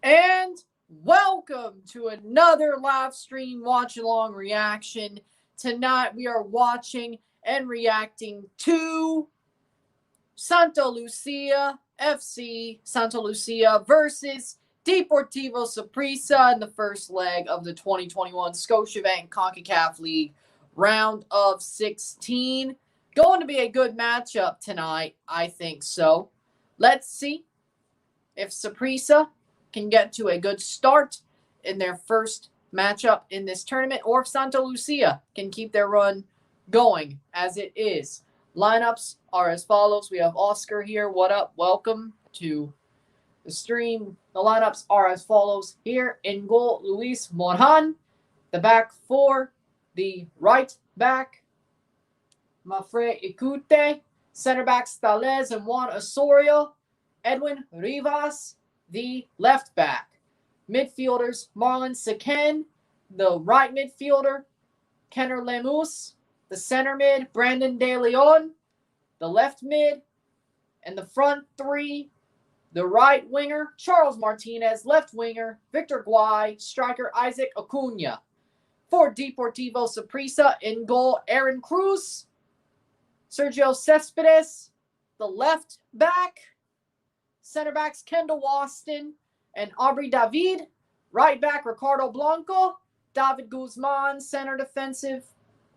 And welcome to another live stream watch-along reaction. Tonight we are watching and reacting to Santa Lucia FC, Santa Lucia versus Deportivo Saprissa in the first leg of the 2021 Scotiabank CONCACAF League round of 16. Going to be a good matchup tonight, I think so. Let's see if Saprissa can get to a good start in their first matchup in this tournament, or if Santa Lucia can keep their run going as it is. Lineups are as follows. We have Oscar here. What up? Welcome to the stream. The lineups are as follows here. In goal, Luis Morhan. The back four. The right back, Mafre Ikute. Center backs, Thalez and Juan Osorio. Edwin Rivas, the left back. Midfielders, Marlon Sequen, the right midfielder. Kenner Lemus, the center mid. Brandon De Leon, the left mid. And the front three, the right winger, Charles Martinez, left winger, Victor Guay, striker Isaac Acuna. For Deportivo Saprissa, in goal, Aaron Cruz, Sergio Cespedes, the left back. Center backs, Kendall Waston and Aubrey David. Right back, Ricardo Blanco. David Guzman, center defensive,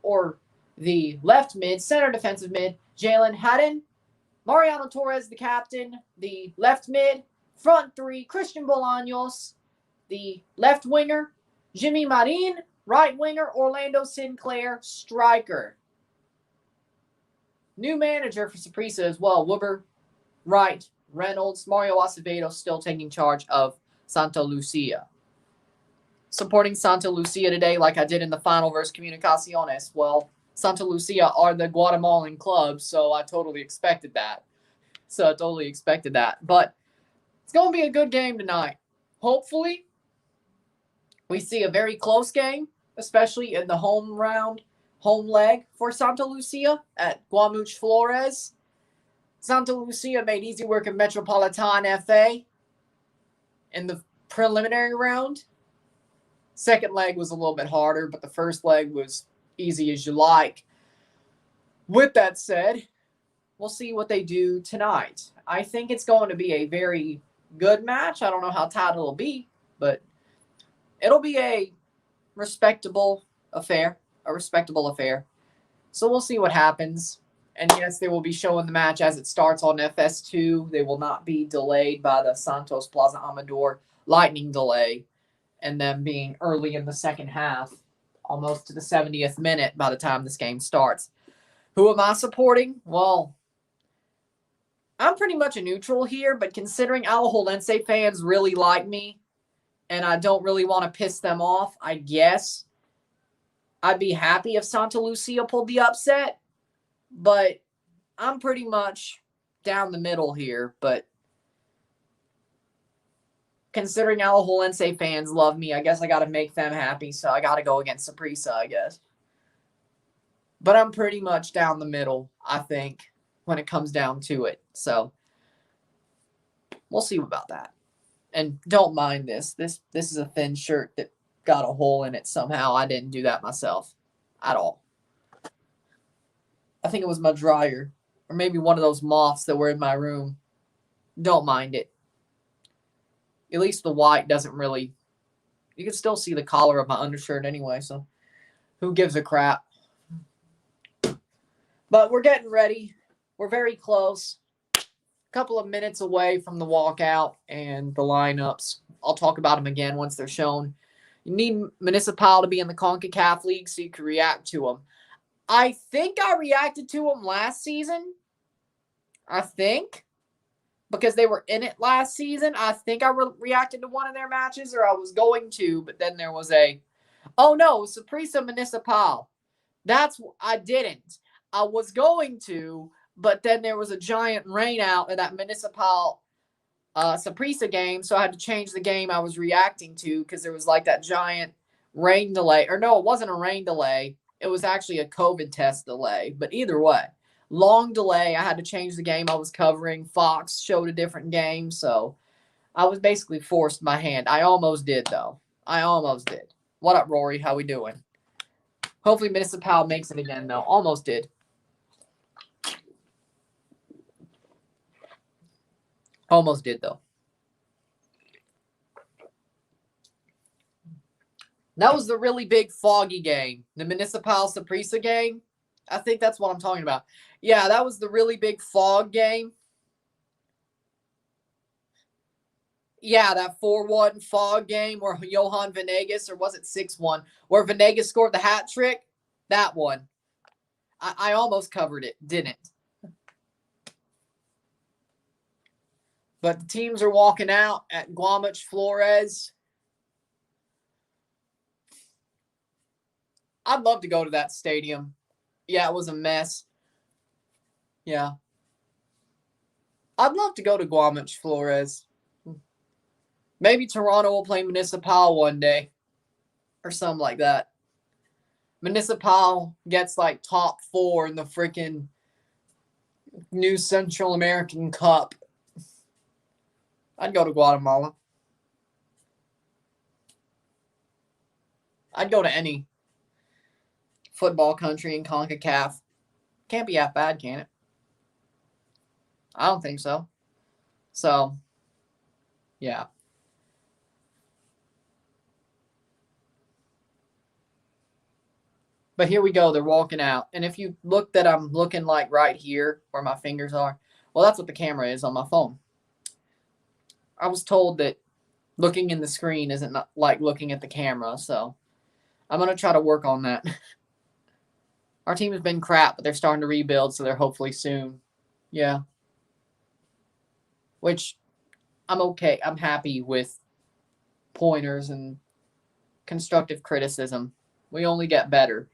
or the left mid, center defensive mid, Jalen Haddon. Mariano Torres, the captain, the left mid. Front three, Christian Bolaños, the left winger. Jimmy Marin, right winger. Orlando Sinclair, striker. New manager for Saprissa as well. Wilbur Wright Reynolds. Mario Acevedo still taking charge of Santa Lucia. Supporting Santa Lucia today, like I did in the final versus Comunicaciones. Well, Santa Lucia are the Guatemalan club, so I totally expected that. But it's going to be a good game tonight. Hopefully, we see a very close game, especially in the home leg for Santa Lucia at Guamuch Flores. Santa Lucia made easy work of Metropolitan FA in the preliminary round. Second leg was a little bit harder, but the first leg was easy as you like. With that said, we'll see what they do tonight. I think it's going to be a very good match. I don't know how tight it'll be, but it'll be a respectable affair. So we'll see what happens. And yes, they will be showing the match as it starts on FS2. They will not be delayed by the Santos Plaza Amador lightning delay and them being early in the second half, almost to the 70th minute by the time this game starts. Who am I supporting? Well, I'm pretty much a neutral here, but considering Alajuelense fans really like me and I don't really want to piss them off, I guess I'd be happy if Santa Lucia pulled the upset. But I'm pretty much down the middle here. But considering Alajuelense fans love me, I guess I got to make them happy. So I got to go against Saprissa, I guess. But I'm pretty much down the middle, I think, when it comes down to it. So we'll see about that. And don't mind this. This is a thin shirt that got a hole in it somehow. I didn't do that myself at all. I think it was my dryer, or maybe one of those moths that were in my room. Don't mind it. At least the white doesn't really... You can still see the collar of my undershirt anyway, so who gives a crap? But we're getting ready. We're very close. A couple of minutes away from the walkout and the lineups. I'll talk about them again once they're shown. You need Municipal to be in the CONCACAF League so you can react to them. I think I reacted to them last season. Because they were in it last season. I think I reacted to one of their matches, or I was going to, but then there was Saprissa Municipal. I didn't. I was going to, but then there was a giant rain out in that Municipal Saprissa game, so I had to change the game I was reacting to because there was like that giant rain delay. Or no, it wasn't a rain delay. It was actually a COVID test delay. But either way, long delay. I had to change the game I was covering. Fox showed a different game, so I was basically forced my hand. I almost did, though. I almost did. What up, Rory? How we doing? Hopefully Municipal makes it again, though. Almost did. Almost did, though. That was the really big foggy game. The Municipal Saprissa game. I think that's what I'm talking about. Yeah, that was the really big fog game. Yeah, that 4-1 fog game where Johan Venegas, or was it 6-1, where Venegas scored the hat trick. That one. I almost covered it. Didn't. But the teams are walking out at Guamach Flores. I'd love to go to that stadium. Yeah, it was a mess. Yeah. I'd love to go to Guamach Flores. Maybe Toronto will play Municipal one day. Or something like that. Municipal gets like top 4 in the freaking new Central American Cup. I'd go to Guatemala. I'd go to any football country in CONCACAF. Can't be that bad, can it? I don't think so. So, yeah. But here we go. They're walking out. And if you look that I'm looking like right here where my fingers are, well, that's what the camera is on my phone. I was told that looking in the screen isn't like looking at the camera, so I'm going to try to work on that. Our team has been crap, but they're starting to rebuild, so they're hopefully soon. Yeah. Which I'm okay. I'm happy with pointers and constructive criticism. We only get better.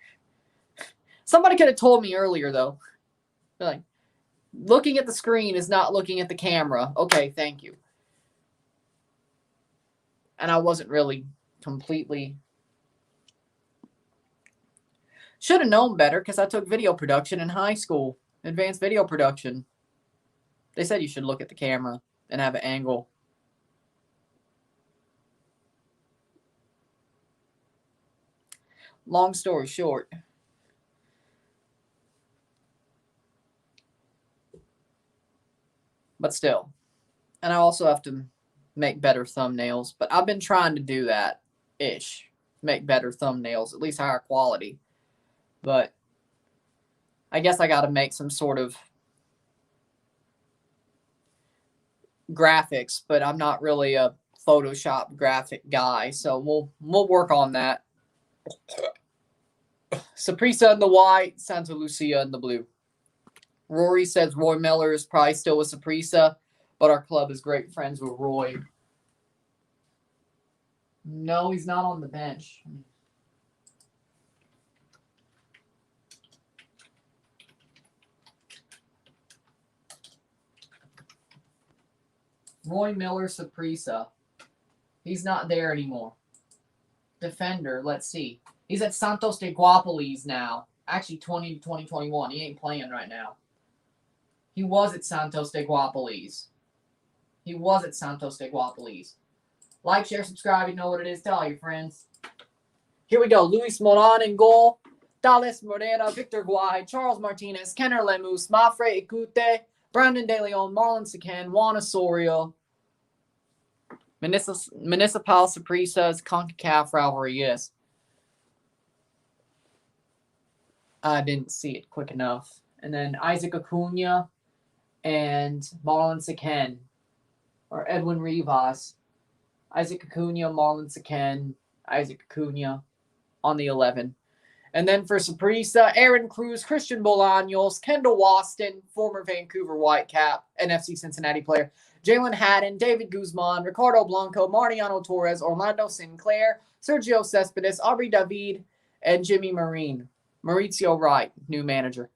Somebody could have told me earlier, though. Like, looking at the screen is not looking at the camera. Okay, thank you. And I wasn't really completely... Should have known better because I took video production in high school. Advanced video production. They said you should look at the camera and have an angle. Long story short. But still. And I also have to make better thumbnails. But I've been trying to do that-ish. Make better thumbnails. At least higher quality. But I guess I got to make some sort of graphics. But I'm not really a Photoshop graphic guy. So we'll work on that. Saprissa in the white. Santa Lucia in the blue. Rory says Roy Miller is probably still with Saprissa, but our club is great friends with Roy. No, he's not on the bench. Roy Miller, Saprissa. He's not there anymore. Defender, let's see. He's at Santos de Guapolis now. Actually, 2021. He ain't playing right now. He was at Santos de Guapolis. Like, share, subscribe. You know what it is. Tell all your friends. Here we go. Luis Moran in goal. Dales Morera, Victor Guay, Charles Martinez, Kenner Lemus, Mafre Icute, Brandon De Leon, Marlon Secan, Juan Osorio. Municipal Saprissa's CONCACAF rivalry, yes. I didn't see it quick enough. And then Isaac Acuna and Marlon Secan. Or Edwin Rivas. Isaac Acuna, Marlon Secan, Isaac Acuna on the 11. And then for Saprissa, Aaron Cruz, Christian Bolaños, Kendall Waston, former Vancouver Whitecap, NFC Cincinnati player, Jalen Haddon, David Guzman, Ricardo Blanco, Mariano Torres, Orlando Sinclair, Sergio Cespedes, Aubrey David, and Jimmy Marine. Mauricio Wright, new manager.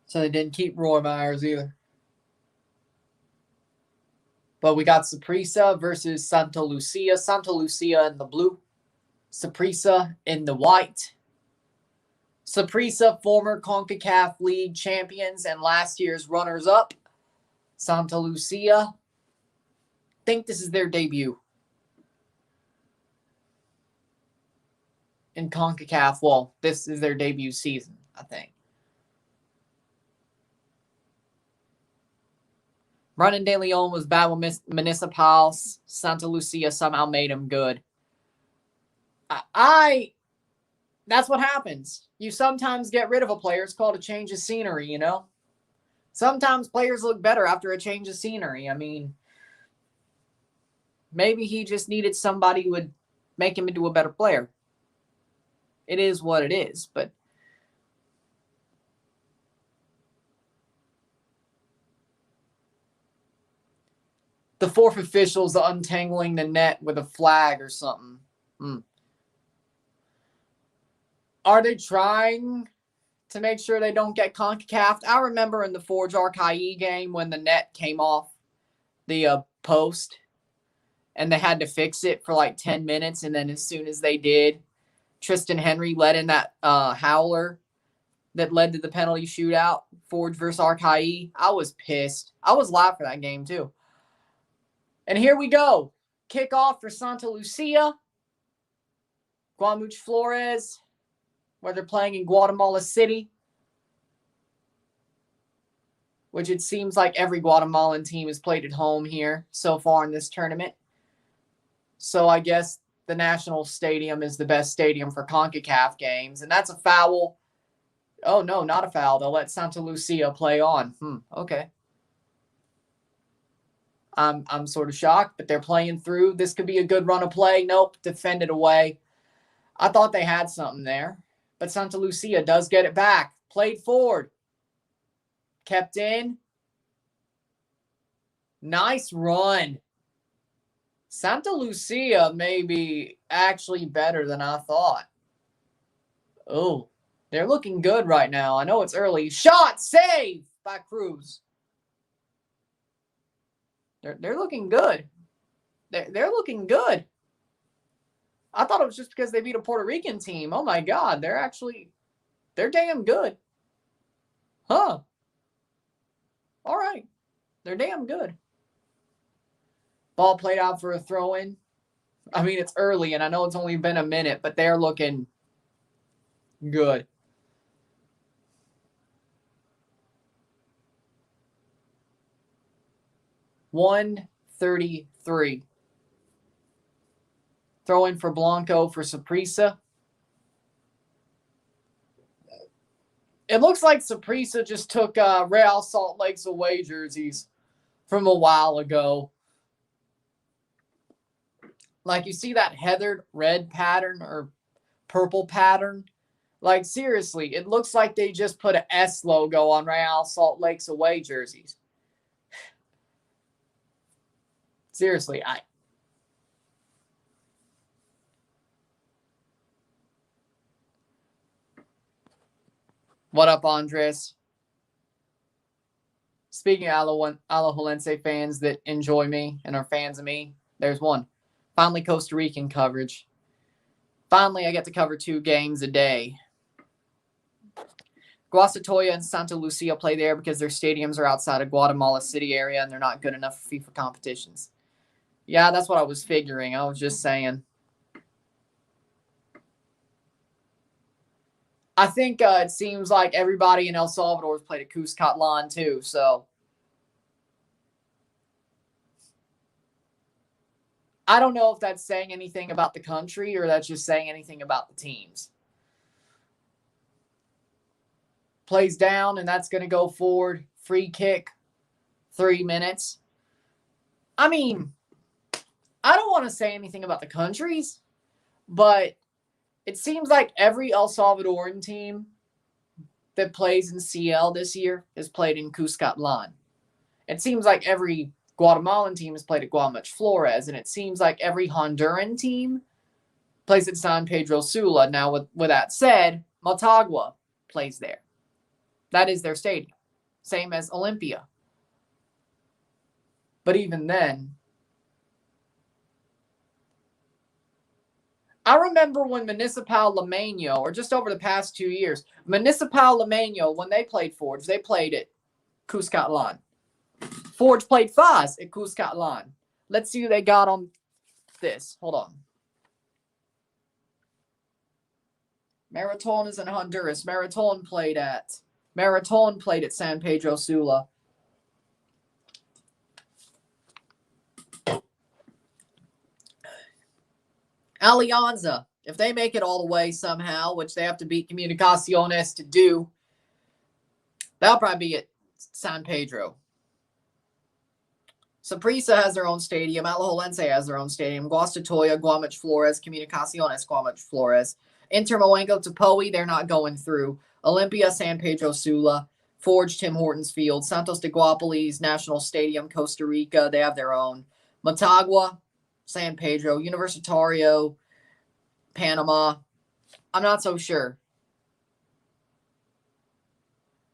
So they didn't keep Roy Myers either. But we got Saprissa versus Santa Lucia. Santa Lucia in the blue. Saprissa in the white. Saprissa, former CONCACAF League champions and last year's runners-up. Santa Lucia, think this is their debut in CONCACAF. Well, this is their debut season, I think. Brandon De Leon was bad with Municipals. Santa Lucia somehow made him good. That's what happens. You sometimes get rid of a player. It's called a change of scenery, you know? Sometimes players look better after a change of scenery. I mean, maybe he just needed somebody who would make him into a better player. It is what it is, but the fourth official's untangling the net with a flag or something. Are they trying to make sure they don't get CONCACAF'd? I remember in the Forge Arcaí game when the net came off the post and they had to fix it for like 10 minutes. And then as soon as they did, Tristan Henry let in that howler that led to the penalty shootout, Forge versus Arcaí. I was pissed. I was live for that game too. And here we go. Kickoff for Santa Lucia. Guamuch Flores, where they're playing in Guatemala City, which it seems like every Guatemalan team has played at home here so far in this tournament. So I guess the National Stadium is the best stadium for CONCACAF games, and that's a foul. Oh, no, not a foul. They'll let Santa Lucia play on. Okay. I'm sort of shocked, but they're playing through. This could be a good run of play. Nope, defended away. I thought they had something there. But Santa Lucia does get it back. Played forward. Kept in. Nice run. Santa Lucia may be actually better than I thought. Oh, they're looking good right now. I know it's early. Shot, save by Cruz. They're looking good. They're looking good. I thought it was just because they beat a Puerto Rican team. Oh, my God. They're damn good. Huh. All right. They're damn good. Ball played out for a throw-in. I mean, it's early, and I know it's only been a minute, but they're looking good. $133. Throw in for Blanco for Saprissa. It looks like Saprissa just took Real Salt Lake's away jerseys from a while ago. Like, you see that heathered red pattern or purple pattern? Like, seriously, it looks like they just put an S logo on Real Salt Lake's away jerseys. Seriously, What up, Andres? Speaking of Alajuelense fans that enjoy me and are fans of me, there's one. Finally, Costa Rican coverage. Finally, I get to cover 2 games a day. Guastatoya and Santa Lucia play there because their stadiums are outside of Guatemala City area and they're not good enough for FIFA competitions. Yeah, that's what I was figuring. I was just saying. I think it seems like everybody in El Salvador has played at Cuscatlán too, so I don't know if that's saying anything about the country or that's just saying anything about the teams. Plays down, and that's going to go forward. Free kick, 3 minutes. I mean, I don't want to say anything about the countries, but it seems like every El Salvadoran team that plays in CL this year has played in Cuscatlán. It seems like every Guatemalan team has played at Guamuch Flores, and it seems like every Honduran team plays at San Pedro Sula. Now, with that said, Motagua plays there. That is their stadium. Same as Olympia. But even then, I remember when Municipal Limeño, or just over the past 2 years, Municipal Limeño, when they played Forge, they played at Cuscatlan. Forge played Faz at Cuscatlan. Let's see who they got on this. Hold on. Marathon is in Honduras. Marathon played at San Pedro Sula. Alianza, if they make it all the way somehow, which they have to beat Comunicaciones to do, that'll probably be at San Pedro. Saprissa has their own stadium. Alajuelense has their own stadium. Guastatoya, Guamach Flores, Comunicaciones, Guamach Flores. Intermoengo, Topoi, they're not going through. Olympia, San Pedro Sula. Forge, Tim Hortons Field. Santos de Guapiles, National Stadium, Costa Rica, they have their own. Motagua, San Pedro. Universitario, Panama. I'm not so sure.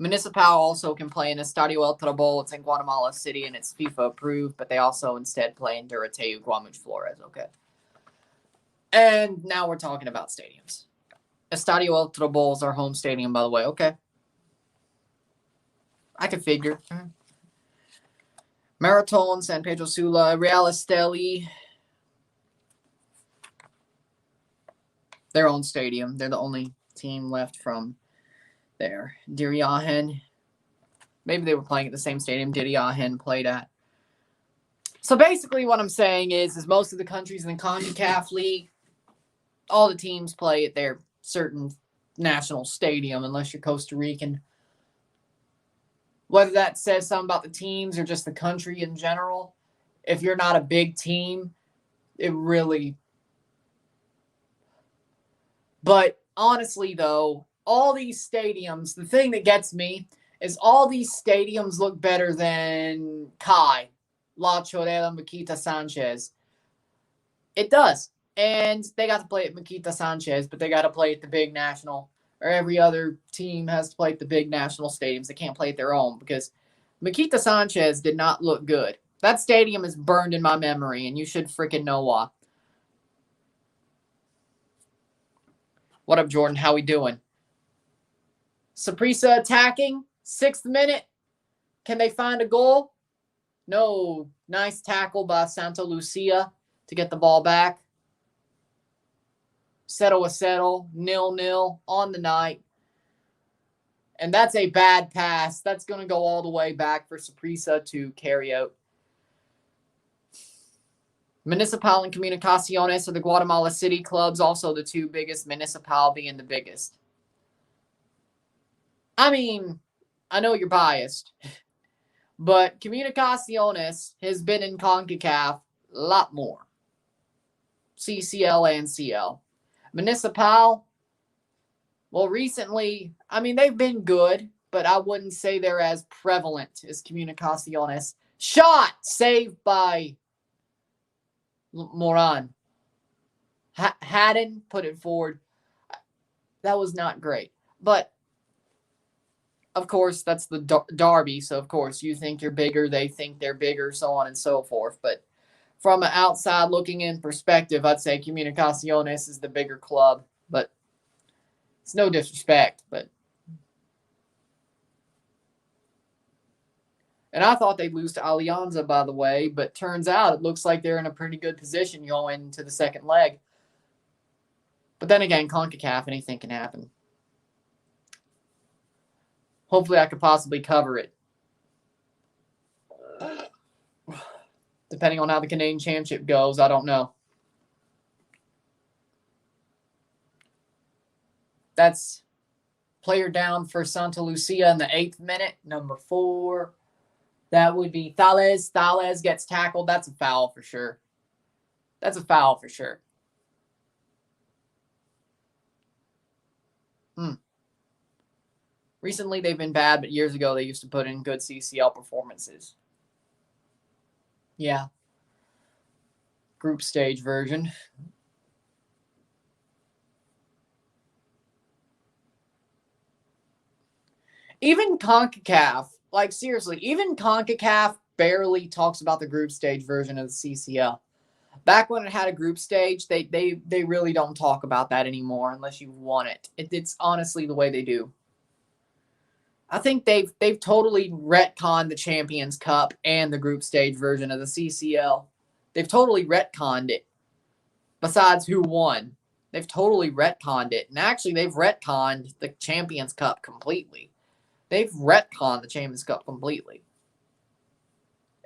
Municipal also can play in Estadio El Trabol. It's in Guatemala City, and it's FIFA approved, but they also instead play in Durateu, Guamach Flores. Okay. And now we're talking about stadiums. Estadio El Trabol is our home stadium, by the way. Okay. I can figure. Marathon, San Pedro Sula, Real Esteli. Their own stadium. They're the only team left from there. Diriahen. Maybe they were playing at the same stadium Diriahen played at. So basically what I'm saying is most of the countries in the CONCACAF League, all the teams play at their certain national stadium unless you're Costa Rican. Whether that says something about the teams or just the country in general, if you're not a big team, it really... But honestly, though, all these stadiums, the thing that gets me is all these stadiums look better than Kai, La Chorrera, Maquita Sanchez. It does. And they got to play at Maquita Sanchez, but they got to play at the big national, or every other team has to play at the big national stadiums. They can't play at their own because Maquita Sanchez did not look good. That stadium is burned in my memory, and you should freaking know why. What up, Jordan? How we doing? Saprissa attacking. 6th minute. Can they find a goal? No. Nice tackle by Santa Lucia to get the ball back. 0-0, 0-0 on the night. And that's a bad pass. That's going to go all the way back for Saprissa to carry out. Municipal and Comunicaciones are the Guatemala City clubs, also the two biggest, Municipal being the biggest. I mean, I know you're biased, but Comunicaciones has been in CONCACAF a lot more. CCL and CL. Municipal, well, recently, I mean, they've been good, but I wouldn't say they're as prevalent as Comunicaciones. Shot saved by Moran. Haddon put it forward. That was not great. But, of course, that's the derby. So, of course, you think you're bigger. They think they're bigger, so on and so forth. But from an outside looking in perspective, I'd say Comunicaciones is the bigger club. But it's no disrespect. And I thought they'd lose to Alianza, by the way, but turns out it looks like they're in a pretty good position going into the second leg. But then again, CONCACAF, anything can happen. Hopefully I could possibly cover it. Depending on how the Canadian Championship goes, I don't know. That's player down for Santa Lucia in the 8th minute, number 4. That would be Thales. Thales gets tackled. That's a foul for sure. Recently, they've been bad, but years ago, they used to put in good CCL performances. Yeah. Group stage version. Even CONCACAF, like seriously, even CONCACAF barely talks about the group stage version of the CCL. Back when it had a group stage, they really don't talk about that anymore unless you've won it. It's honestly the way they do. I think they've totally retconned the Champions Cup and the group stage version of the CCL. They've totally retconned it. Besides who won, they've totally retconned it. And actually, they've retconned the Champions Cup completely. They've retconned the Champions Cup completely.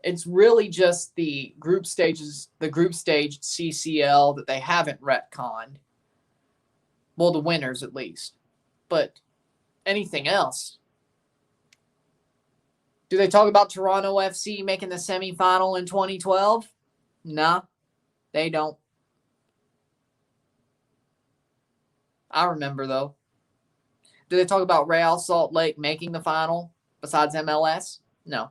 It's really just the group stage CCL that they haven't retconned. Well, the winners at least. But anything else? Do they talk about Toronto FC making the semifinal in 2012? Nah, they don't. I remember, though. Do they talk about Real Salt Lake making the final besides MLS? No.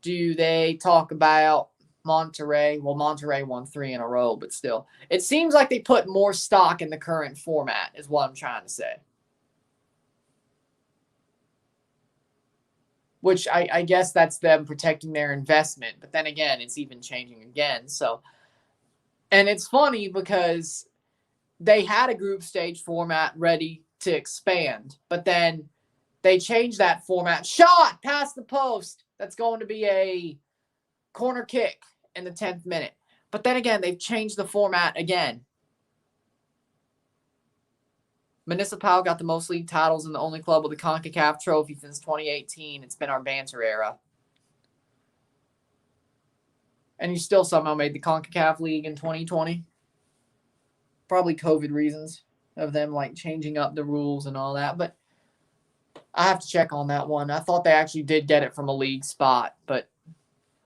Do they talk about Monterrey? Well, Monterrey won 3 in a row, but still. It seems like they put more stock in the current format, is what I'm trying to say. Which I guess that's them protecting their investment. But then again, it's even changing again. So, and it's funny because they had a group stage format ready to expand. But then they changed that format. Shot past the post. That's going to be a corner kick in the 10th minute. But then again, they've changed the format again. Municipal got the most league titles and the only club with a CONCACAF trophy since 2018. It's been our banter era. And you still somehow made the CONCACAF league in 2020. Probably COVID reasons of them like changing up the rules and all that. But I have to check on that one. I thought they actually did get it from a league spot. But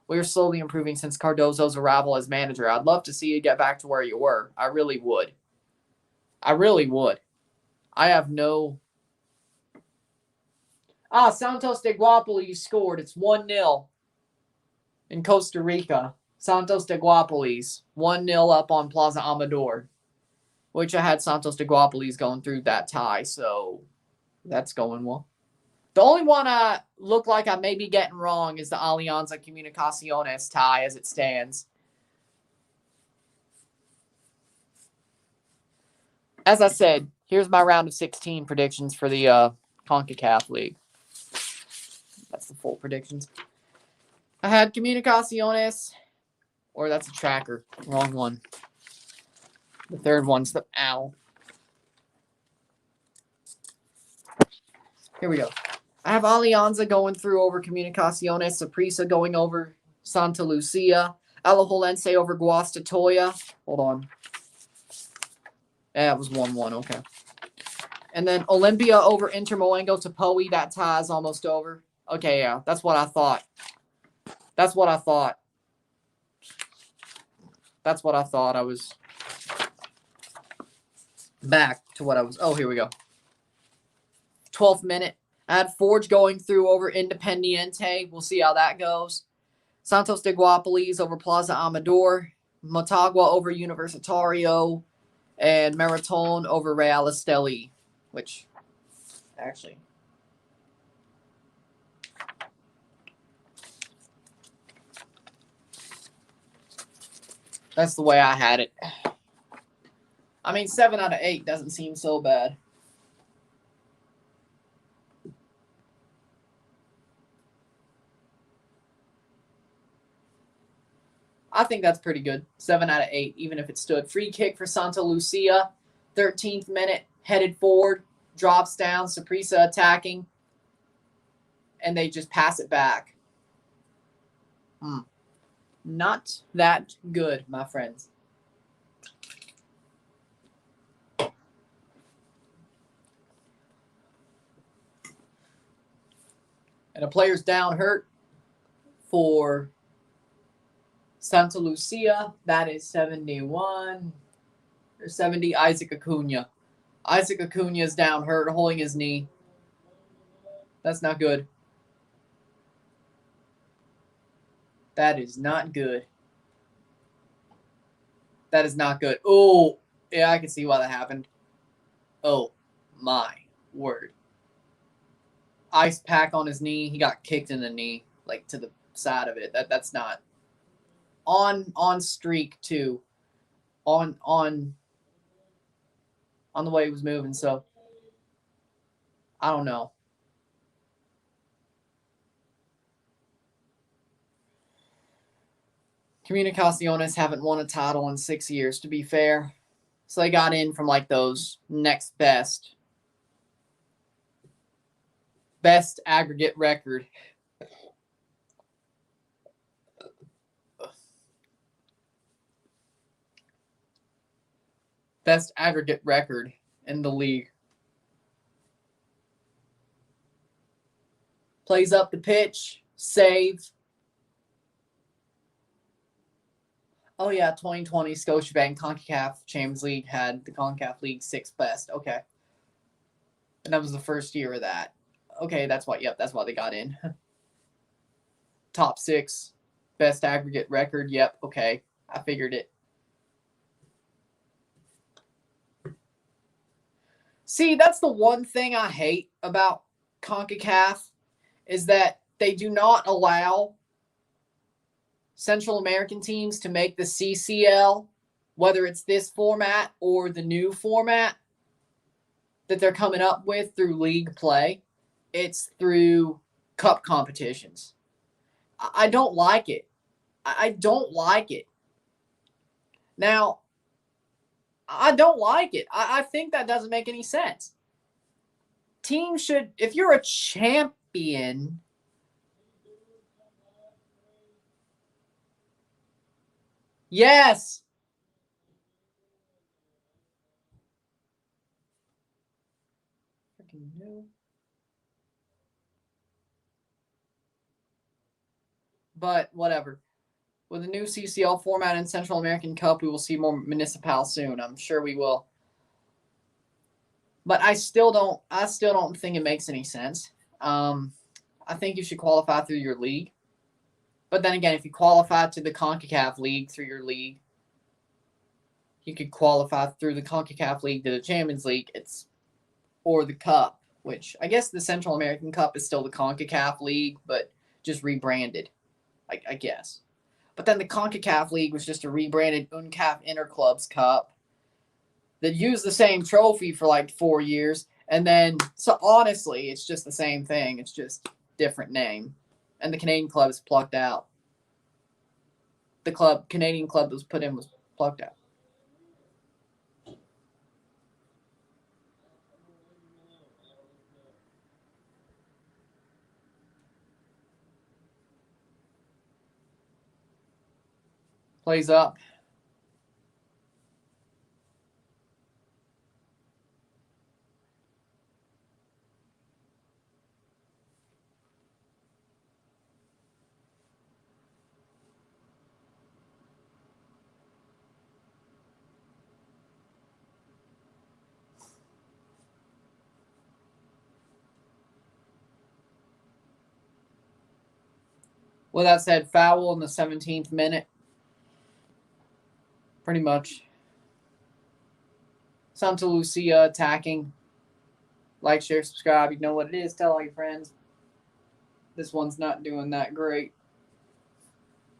we're slowly improving since Cardozo's arrival as manager. I'd love to see you get back to where you were. I really would. I really would. I have no... Santos de Guapiles scored. It's 1-0 in Costa Rica. Santos de Guapiles, 1-0 up on Plaza Amador, which I had Santos de Guapiles going through that tie, so that's going well. The only one I look like I may be getting wrong is the Alianza Comunicaciones tie as it stands. As I said, here's my round of 16 predictions for the CONCACAF League. That's the full predictions. I had Comunicaciones, or that's a tracker. Wrong one. The third one's the owl. Here we go. I have Alianza going through over Comunicaciones, Saprissa going over Santa Lucia, Alajuelense over Guastatoya. Hold on. Yeah, it was 1-1. Okay. And then Olympia over Intermoengo Tapoe. That tie is almost over. Okay, yeah. That's what I thought. That's what I thought. That's what I thought. I was back to what I was. Oh, here we go. 12th minute. I had Forge going through over Independiente. We'll see how that goes. Santos de Guapiles over Plaza Amador. Motagua over Universitario. And Marathon over Real Esteli. Which, actually... that's the way I had it. I mean, 7 out of 8 doesn't seem so bad. I think that's pretty good. 7 out of 8, even if it stood. Free kick for Santa Lucia. 13th minute, headed forward. Drops down. Saprissa attacking. And they just pass it back. Not that good, my friends. And a player's down hurt for Santa Lucia. That is 71 or 70. Isaac Acuna. Isaac Acuna is down hurt, holding his knee. That's not good. That is not good. That is not good. Oh, yeah, I can see why that happened. Oh, my word. Ice pack on his knee. He got kicked in the knee, like to the side of it. That's not on streak too. On the way he was moving. So I don't know. Comunicaciones haven't won a title in 6 years, to be fair. So they got in from like those next best aggregate record. Best aggregate record in the league. Plays up the pitch, save. Oh yeah, 2020 Scotiabank CONCACAF Champions League had the CONCACAF League 6th best. Okay. And that was the first year of that. Okay, that's why they got in. Top 6, best aggregate record. Yep, okay. I figured it. See, that's the one thing I hate about CONCACAF is that they do not allow Central American teams to make the CCL, whether it's this format or the new format that they're coming up with through league play. It's through cup competitions. I don't like it. I don't like it. Now, I don't like it. I think that doesn't make any sense. Teams should, if you're a champion, yes. Freaking new. But whatever. With the new CCL format and Central American Cup, we will see more Municipal soon. I'm sure we will. But I still don't think it makes any sense. I think you should qualify through your league. But then again, if you qualify to the CONCACAF League through your league, you could qualify through the CONCACAF League to the Champions League. Or the Cup, which I guess the Central American Cup is still the CONCACAF League, but just rebranded, I guess. But then the CONCACAF League was just a rebranded UNCAF Interclubs Cup that used the same trophy for like 4 years. And then, so honestly, it's just the same thing. It's just different name. And the Canadian club is plucked out. The Canadian club that was put in was plucked out. Plays up. With that said, foul in the 17th minute. Pretty much. Santa Lucia attacking. Like, share, subscribe. You know what it is. Tell all your friends. This one's not doing that great.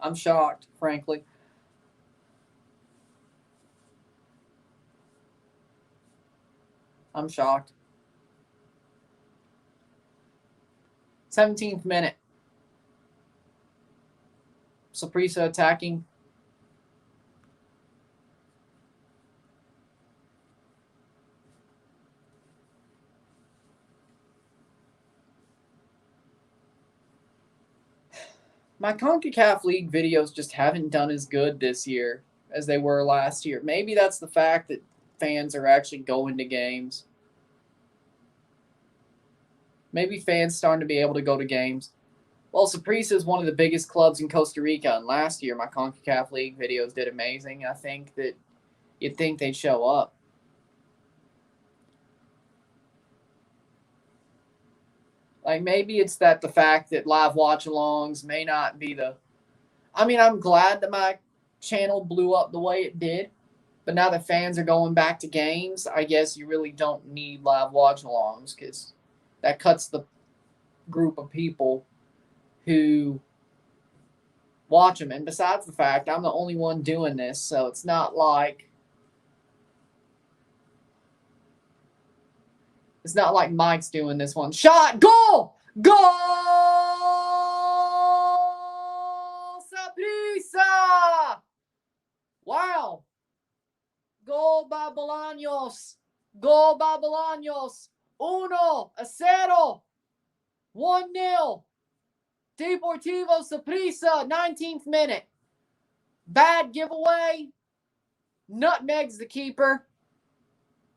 I'm shocked, frankly. I'm shocked. 17th minute. Saprissa attacking. My CONCACAF League videos just haven't done as good this year as they were last year. Maybe that's the fact that fans are actually going to games. Maybe fans starting to be able to go to games. Well, Saprissa is one of the biggest clubs in Costa Rica, and last year my CONCACAF League videos did amazing. I think that you'd think they'd show up. Like, maybe it's that the fact that live watch-alongs may not be the... I mean, I'm glad that my channel blew up the way it did, but now that fans are going back to games, I guess you really don't need live watch-alongs because that cuts the group of people who watch them. And besides the fact, I'm the only one doing this, so it's not like Mike's doing this one. Shot, goal, goal, Saprissa! Wow, goal by Bolaños, goal by Bolaños. 1-0, 1-0. Deportivo Saprissa, 19th minute. Bad giveaway. Nutmegs the keeper.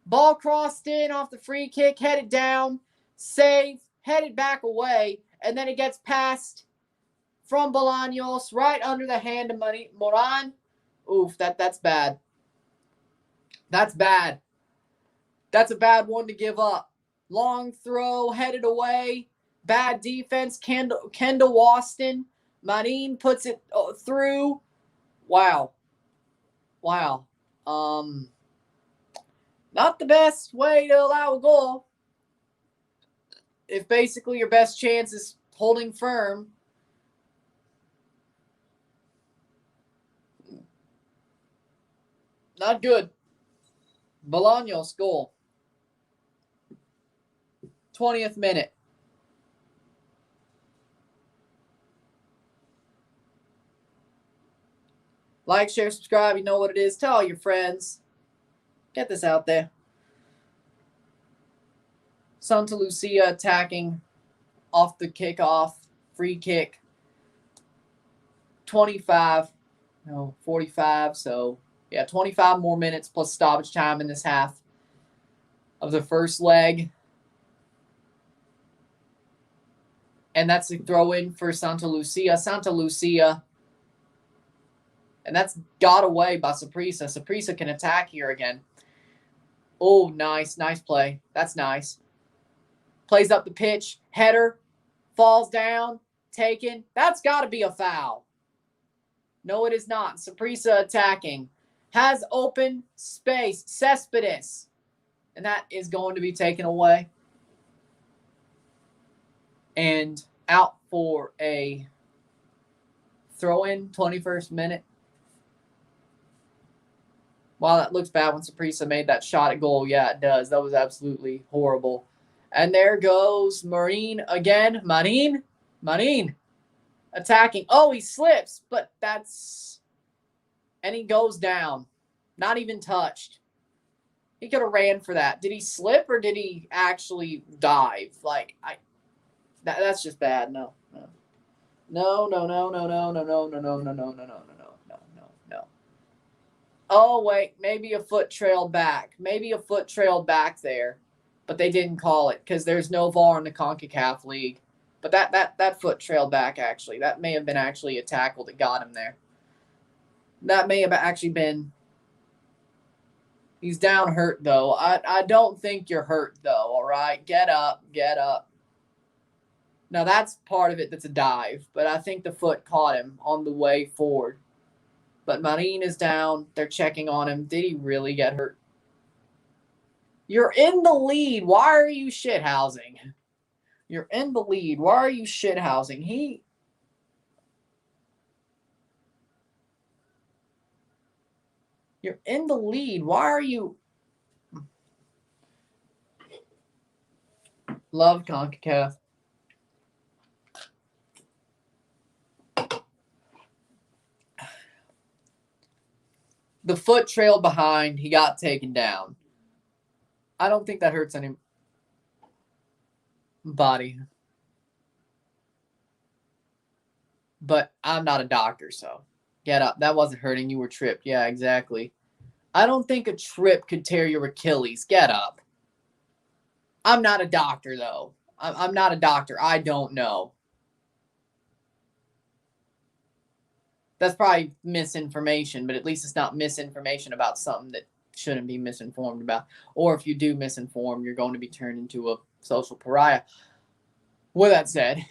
Ball crossed in off the free kick, headed down, save, headed back away, and then it gets passed from Bolaños right under the hand of Moran. Oof, that's bad. That's bad. That's a bad one to give up. Long throw, headed away. Bad defense. Kendall Waston. Marin puts it through. Wow. Not the best way to allow a goal. If basically your best chance is holding firm. Not good. Bolaños goal. 20th minute. Like, share, subscribe. You know what it is. Tell all your friends. Get this out there. Santa Lucia attacking off the kickoff. Free kick. 45. No, 45. So, yeah, 25 more minutes plus stoppage time in this half of the first leg. And that's a throw-in for Santa Lucia. Santa Lucia. And that's got away by Saprissa. Saprissa can attack here again. Oh, nice. Nice play. That's nice. Plays up the pitch. Header. Falls down. Taken. That's got to be a foul. No, it is not. Saprissa attacking. Has open space. Cespedes. And that is going to be taken away. And out for a throw-in, 21st minute. Wow, that looks bad when Saprissa made that shot at goal. Yeah, it does. That was absolutely horrible. And there goes Marin again. Marin. Attacking. Oh, he slips, but that's... And he goes down. Not even touched. He could have ran for that. Did he slip or did he actually dive? Like, that's just bad. No. Oh, wait. Maybe a foot trailed back. There. But they didn't call it because there's no VAR in the CONCACAF league. But that foot trailed back, actually. That may have been actually a tackle that got him there. That may have actually been... He's down hurt, though. I don't think you're hurt, though, all right? Get up. Now, that's part of it that's a dive, but I think the foot caught him on the way forward. But Marin is down. They're checking on him. Did he really get hurt? You're in the lead. Why are you shithousing? You're in the lead. Why are you shithousing? You're in the lead. Why are you... Love CONCACAF. The foot trailed behind. He got taken down. I don't think that hurts anybody. But I'm not a doctor, so get up. That wasn't hurting. You were tripped. Yeah, exactly. I don't think a trip could tear your Achilles. Get up. I'm not a doctor, though. I'm not a doctor. I don't know. That's probably misinformation, but at least it's not misinformation about something that shouldn't be misinformed about. Or if you do misinform, you're going to be turned into a social pariah. With that said,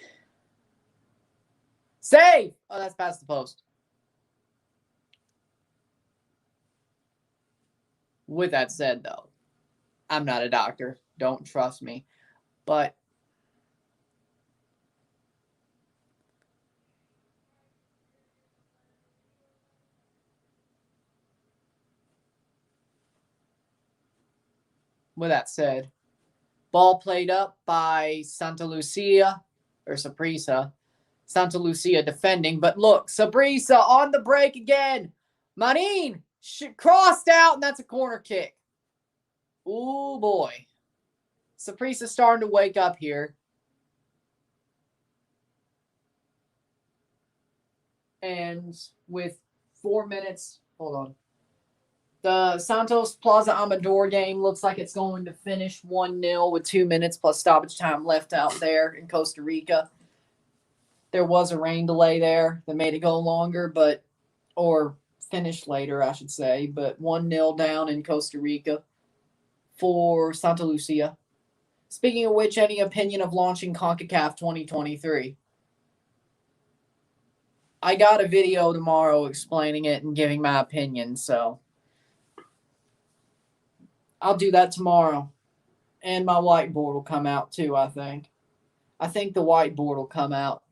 save! Oh, that's past the post. With that said, though, I'm not a doctor. Don't trust me. But with that said, ball played up by Santa Lucia, or Saprissa. Santa Lucia defending, but look, Saprissa on the break again. Marin crossed out, and that's a corner kick. Ooh, boy. Saprissa starting to wake up here. And with 4 minutes, hold on. The Santos Plaza Amador game looks like it's going to finish 1-0 with 2 minutes plus stoppage time left out there in Costa Rica. There was a rain delay there that made it go longer, or finish later, I should say. But 1-0 down in Costa Rica for Santa Lucia. Speaking of which, any opinion of launching CONCACAF 2023? I got a video tomorrow explaining it and giving my opinion, so I'll do that tomorrow. And my whiteboard will come out too, I think. I think the whiteboard will come out.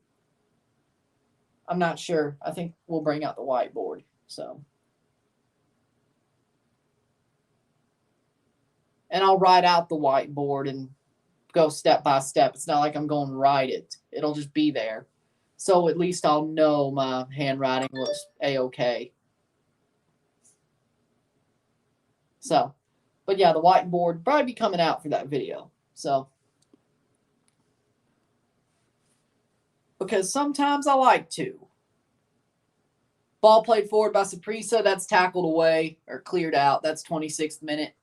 I'm not sure. I think we'll bring out the whiteboard, so. And I'll write out the whiteboard and go step by step. It's not like I'm going to write it. It'll just be there. So at least I'll know my handwriting looks A-okay. So, but yeah, the whiteboard probably be coming out for that video. So, because sometimes I like to. Ball played forward by Saprissa. That's tackled away or cleared out. That's 26th minute.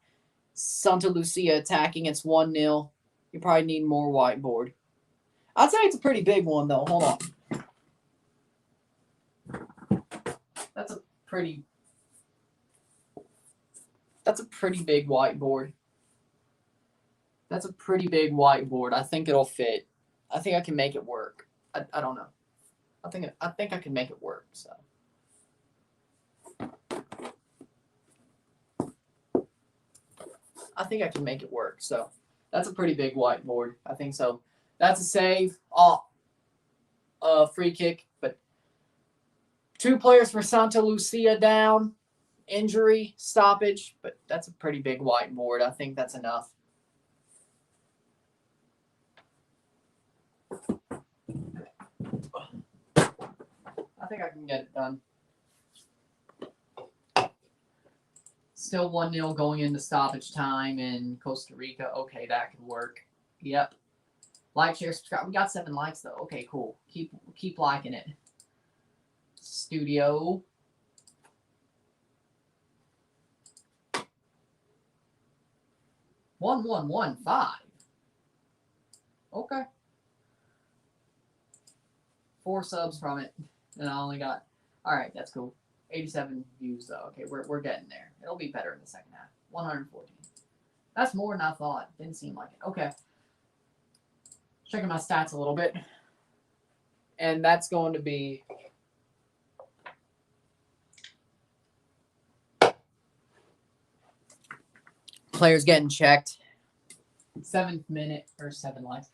Santa Lucia attacking. It's 1-0. You probably need more whiteboard. I'd say it's a pretty big one, though. Hold on. That's a pretty big whiteboard. That's a pretty big whiteboard. I think it'll fit. I think I can make it work. I don't know. I think I can make it work. So. I think I can make it work. So that's a pretty big whiteboard. I think so. That's a save. Free kick. But 2 players for Santa Lucia down. Injury, stoppage. But that's a pretty big whiteboard. I think that's enough. I think I can get it done. Still 1-0 going into stoppage time in Costa Rica. Okay, that can work. Yep. Like, share, subscribe. We got 7 likes, though. Okay, cool. Keep liking it. Studio. $1115. Okay. 4 subs from it. And I only got... Alright, that's cool. 87 views, though. Okay, we're getting there. It'll be better in the second half. 114. That's more than I thought. Didn't seem like it. Okay. Checking my stats a little bit. And that's going to be... Players getting checked. 7th minute, or 7 likes.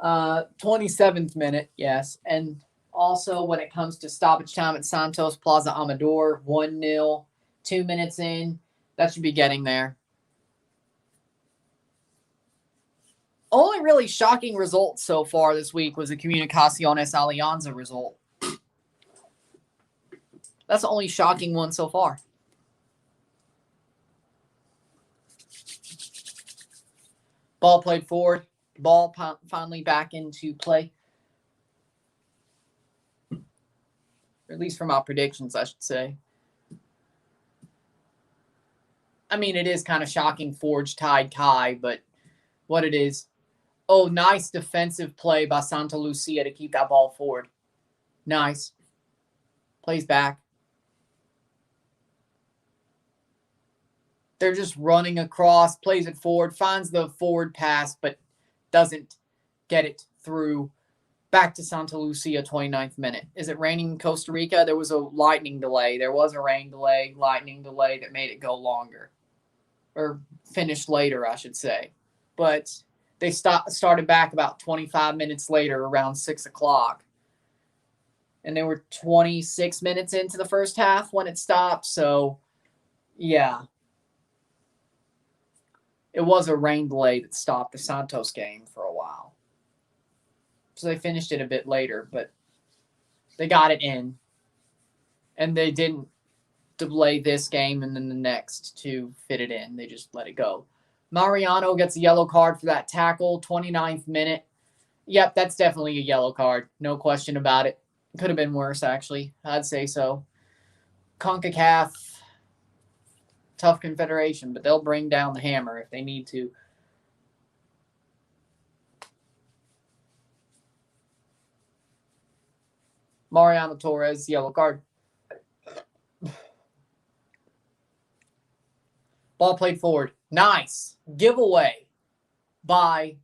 27th minute, yes. And also, when it comes to stoppage time at Santos Plaza Amador, 1-0, 2 minutes in. That should be getting there. Only really shocking result so far this week was the Comunicaciones Alianza result. That's the only shocking one so far. Ball played forward. Ball finally back into play. Or at least for my predictions, I should say. I mean, it is kind of shocking Forge tied Kai, but what it is. Oh, nice defensive play by Santa Lucia to keep that ball forward. Nice. Plays back. They're just running across, plays it forward, finds the forward pass, but doesn't get it through. Back to Santa Lucia, 29th minute. Is it raining in Costa Rica? There was a lightning delay. There was a rain delay, lightning delay that made it go longer. Or finished later, I should say. But they started back about 25 minutes later, around 6 o'clock. And they were 26 minutes into the first half when it stopped. So, yeah. it was a rain delay that stopped the Santos game for a while. So they finished it a bit later, but they got it in. And they didn't delay this game and then the next to fit it in. They just let it go. Mariano gets a yellow card for that tackle, 29th minute. Yep, that's definitely a yellow card. No question about it. Could have been worse, actually. I'd say so. CONCACAF, tough confederation, but they'll bring down the hammer if they need to. Mariano Torres, yellow card. Ball played forward. Nice. Giveaway by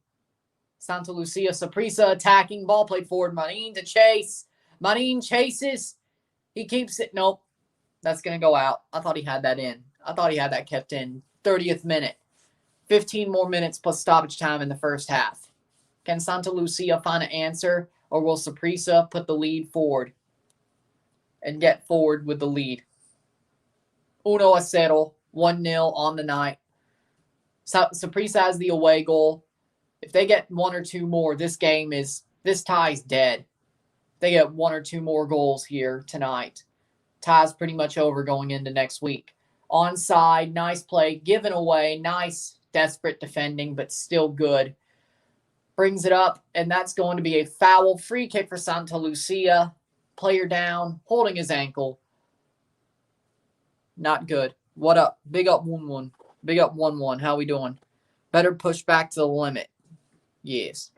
Santa Lucia. Saprissa attacking. Ball played forward. Marin to chase. Marin chases. He keeps it. Nope. That's going to go out. I thought he had that in. I thought he had that kept in. 30th minute. 15 more minutes plus stoppage time in the first half. Can Santa Lucia find an answer, or will Saprissa put the lead forward and get forward with the lead? 1-0, 1-0 on the night. Saprissa has the away goal. If they get one or two more, this tie's dead. If they get one or two more goals here tonight, tie's pretty much over going into next week. Onside, nice play, given away, nice, desperate defending, but still good. Brings it up, and that's going to be a foul. Free kick for Santa Lucia. Player down, holding his ankle. Not good. What up? Big up 1-1. Big up 1-1. How we doing? Better push back to the limit. Yes.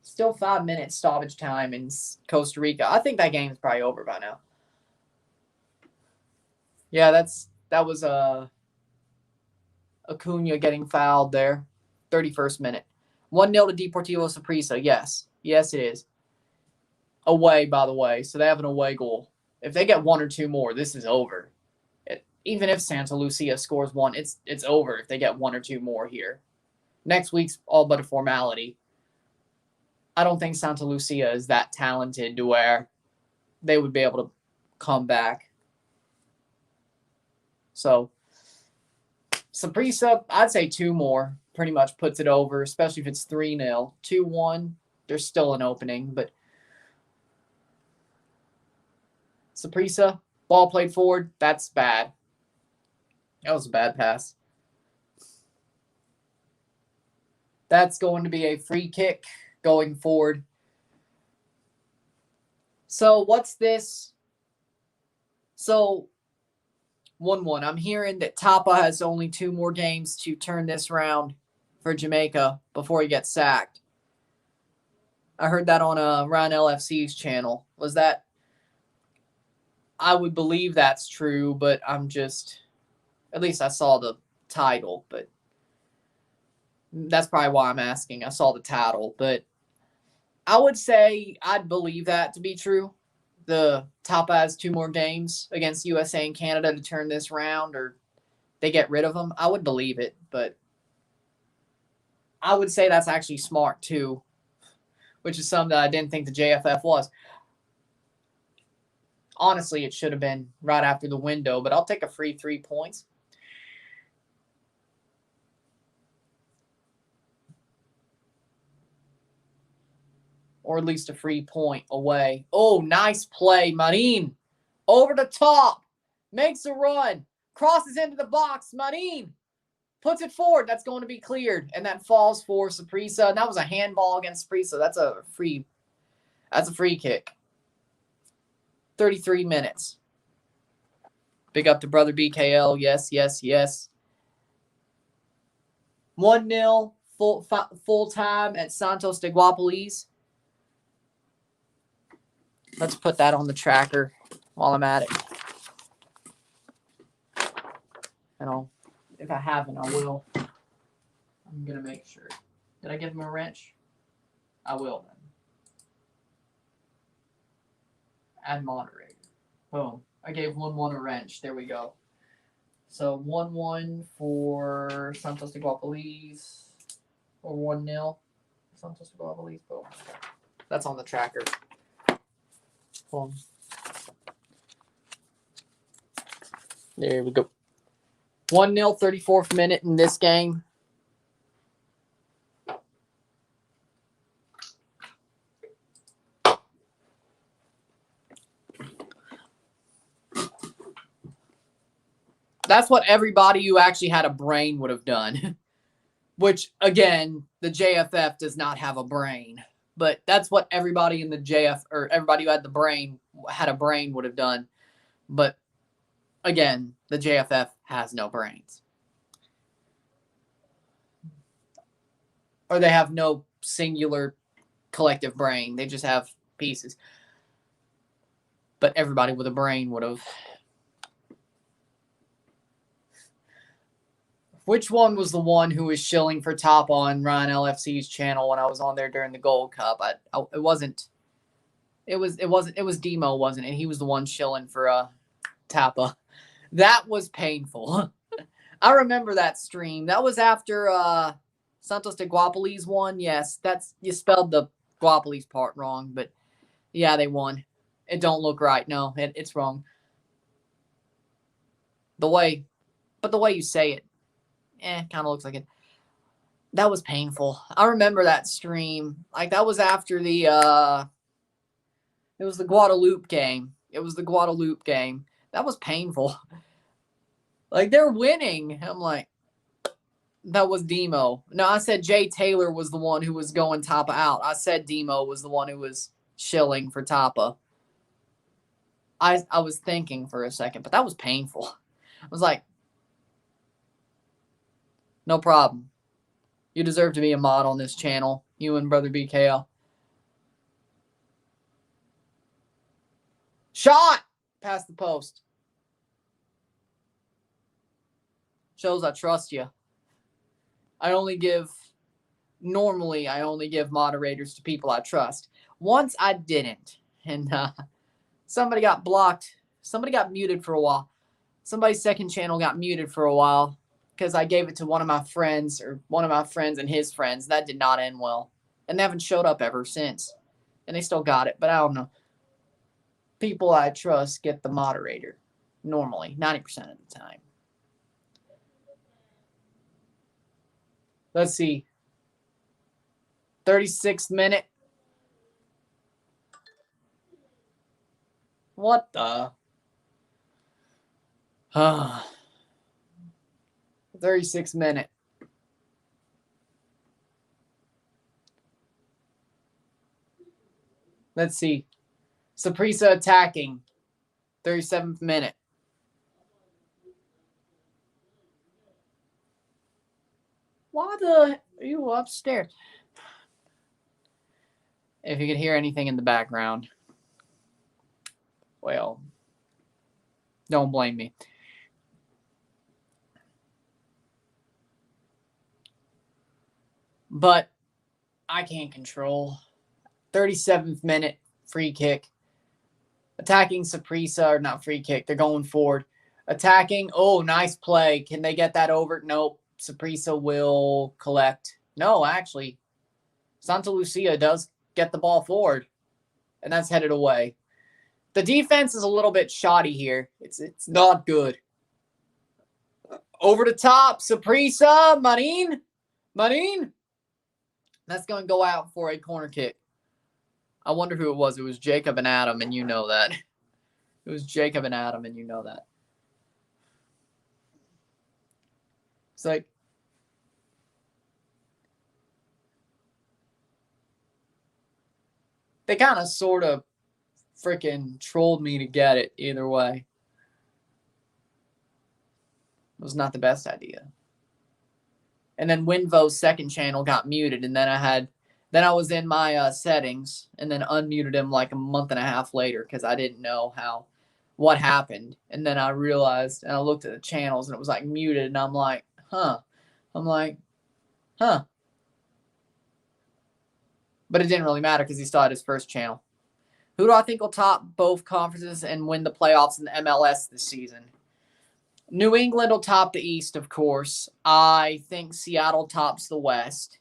Still 5 minutes stoppage time in Costa Rica. I think that game's probably over by now. Yeah, that was Acuna getting fouled there. 31st minute. 1-0 to Deportivo Saprissa. Yes. Yes, it is. Away, by the way. So they have an away goal. If they get one or two more, this is over. Even if Santa Lucia scores one, it's over if they get one or two more here. Next week's all but a formality. I don't think Santa Lucia is that talented to where they would be able to come back. So, Saprissa, I'd say two more pretty much puts it over, especially if it's 3-0. 2-1, there's still an opening, but Saprissa, ball played forward, that's bad. That was a bad pass. That's going to be a free kick going forward. So what's this? So 1-1. I'm hearing that Tapa has only two more games to turn this round for Jamaica before he gets sacked. I heard that on Ryan LFC's channel. Was that? I would believe that's true, but I'm just... At least I saw the title, but that's probably why I'm asking. I saw the title, but I would say I'd believe that to be true. The Tapa has two more games against USA and Canada to turn this round, or they get rid of them. I would believe it, but I would say that's actually smart too, which is something that I didn't think the JFF was. Honestly, it should have been right after the window, but I'll take a free 3 points. Or at least a free point away. Oh, nice play. Marin over the top. Makes a run. Crosses into the box. Marin puts it forward. That's going to be cleared. And that falls for Saprissa. And that was a handball against Saprissa. That's a free kick. 33 minutes. Big up to brother BKL. Yes, yes, yes. 1-0 full time at Santos de Guapiles. Let's put that on the tracker while I'm at it. And if I haven't, I will. I'm going to make sure. Did I give him a wrench? I will then. Add moderator. Boom. I gave 1-1 a wrench. There we go. So 1-1 for Santos de Guapiles. Or 1-0. Santos de Guapiles. Boom. That's on the tracker. Boom. There we go. 1-0, 34th minute in this game. That's what everybody who actually had a brain would have done. Which, again, the JFF does not have a brain. But that's what everybody in the JF, or everybody who had a brain would have done. But, again, the JFF has no brains. Or they have no singular collective brain. They just have pieces. But everybody with a brain would have. Which one was the one who was shilling for Tapa on Ryan LFC's channel when I was on there during the Gold Cup? It wasn't. It was Demo, wasn't it? He was the one shilling for Tapa. That was painful. I remember that stream. That was after Santos de Guapiles won. Yes, you spelled the Guapiles part wrong, but yeah, they won. It don't look right. No, it's wrong. The way you say it. Kind of looks like it. That was painful. I remember that stream. Like, that was after it was the Guadalupe game. That was painful. Like, they're winning. I'm like, that was Demo. No, I said Jay Taylor was the one who was going Tapa out. I said Demo was the one who was shilling for Tapa. I was thinking for a second, but that was painful. I was like, no problem. You deserve to be a mod on this channel. You and Brother BKL. Shot! Past the post. Shows I trust you. Normally I only give moderators to people I trust. Once I didn't. And somebody got blocked. Somebody got muted for a while. Somebody's second channel got muted for a while. Because I gave it to one of my friends and his friends. That did not end well. And they haven't showed up ever since. And they still got it, but I don't know. People I trust get the moderator. Normally, 90% of the time. Let's see. 36th minute. What the? 36th minute. Let's see. Saprissa attacking. 37th minute. Why are you upstairs? If you could hear anything in the background, well, don't blame me. But I can't control. 37th minute, free kick. Attacking Saprissa, or not free kick. They're going forward. Attacking. Oh, nice play. Can they get that over? Nope. Saprissa will collect. No, actually, Santa Lucia does get the ball forward. And that's headed away. The defense is a little bit shoddy here. It's not good. Over the top. Saprissa. Marin. That's going to go out for a corner kick. I wonder who it was. It was Jacob and Adam, and you know that. It was Jacob and Adam, and you know that. It's like, they kind of sort of freaking trolled me to get it either way. It was not the best idea. And then Winvo's second channel got muted, and then I was in my settings and then unmuted him like a month and a half later because I didn't know what happened. And then I realized, and I looked at the channels, and it was like muted, and I'm like, huh. But it didn't really matter because he still had his first channel. Who do I think will top both conferences and win the playoffs in the MLS this season? New England will top the East, of course. I think Seattle tops the West.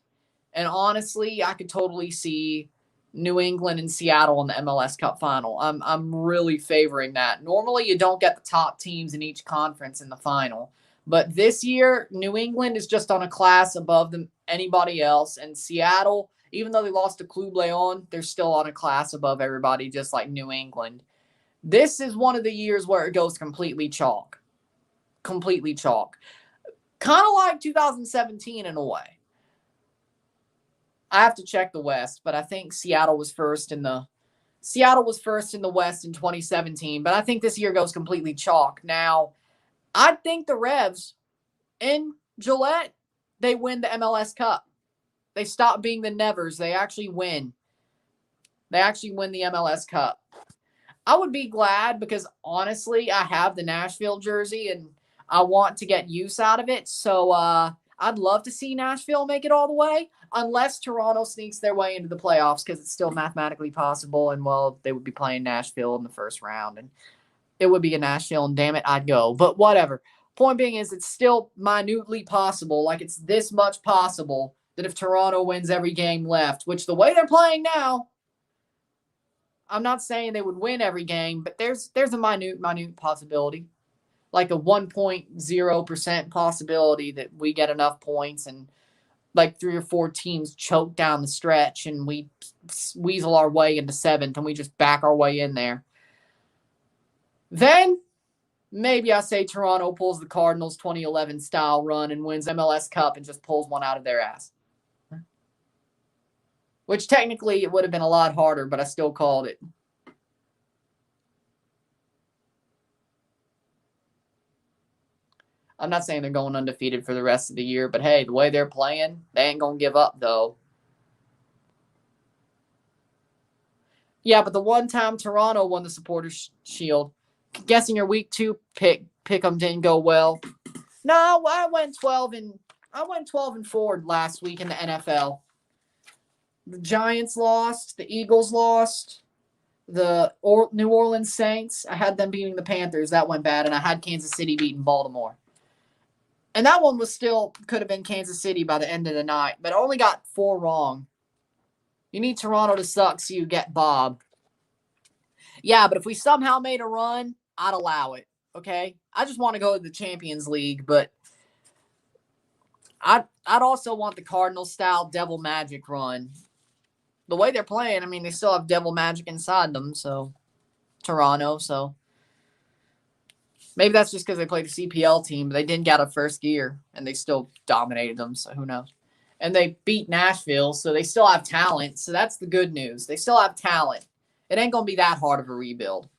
And honestly, I could totally see New England and Seattle in the MLS Cup final. I'm really favoring that. Normally, you don't get the top teams in each conference in the final. But this year, New England is just on a class above anybody else. And Seattle, even though they lost to Club Leon, they're still on a class above everybody, just like New England. This is one of the years where it goes completely chalk. Completely chalk. Kind of like 2017 in a way. I have to check the West, but I think Seattle was first in the West in 2017. But I think this year goes completely chalk. Now, I think the Revs in Gillette, they win the MLS Cup. They stop being the nevers. They actually win. They actually win the MLS Cup. I would be glad because, honestly, I have the Nashville jersey and I want to get use out of it. So I'd love to see Nashville make it all the way, unless Toronto sneaks their way into the playoffs because it's still mathematically possible. And, well, they would be playing Nashville in the first round. And it would be a Nashville, and damn it, I'd go. But whatever. Point being is it's still minutely possible, like it's this much possible, that if Toronto wins every game left, which the way they're playing now, I'm not saying they would win every game, but there's a minute possibility. Like a 1.0% possibility that we get enough points and like 3 or 4 teams choke down the stretch and we weasel our way into 7th and we just back our way in there. Then maybe I say Toronto pulls the Cardinals 2011 style run and wins MLS Cup and just pulls one out of their ass. Which technically it would have been a lot harder, but I still called it. I'm not saying they're going undefeated for the rest of the year, but hey, the way they're playing, they ain't going to give up, though. Yeah, but the one time Toronto won the Supporters' Shield, guessing your week 2 pick 'em didn't go well. No, I went 12 and 4 last week in the NFL. The Giants lost, the Eagles lost, the New Orleans Saints, I had them beating the Panthers. That went bad, and I had Kansas City beating Baltimore. And that one was still could have been Kansas City by the end of the night, but I only got 4 wrong. You need Toronto to suck so you get Bob. Yeah, but if we somehow made a run, I'd allow it, okay? I just want to go to the Champions League, but I'd also want the Cardinals-style Devil Magic run. The way they're playing, I mean, they still have Devil Magic inside them, so Toronto, so maybe that's just because they played a CPL team, but they didn't get out of first gear, and they still dominated them, so who knows. And they beat Nashville, so they still have talent, so that's the good news. They still have talent. It ain't going to be that hard of a rebuild.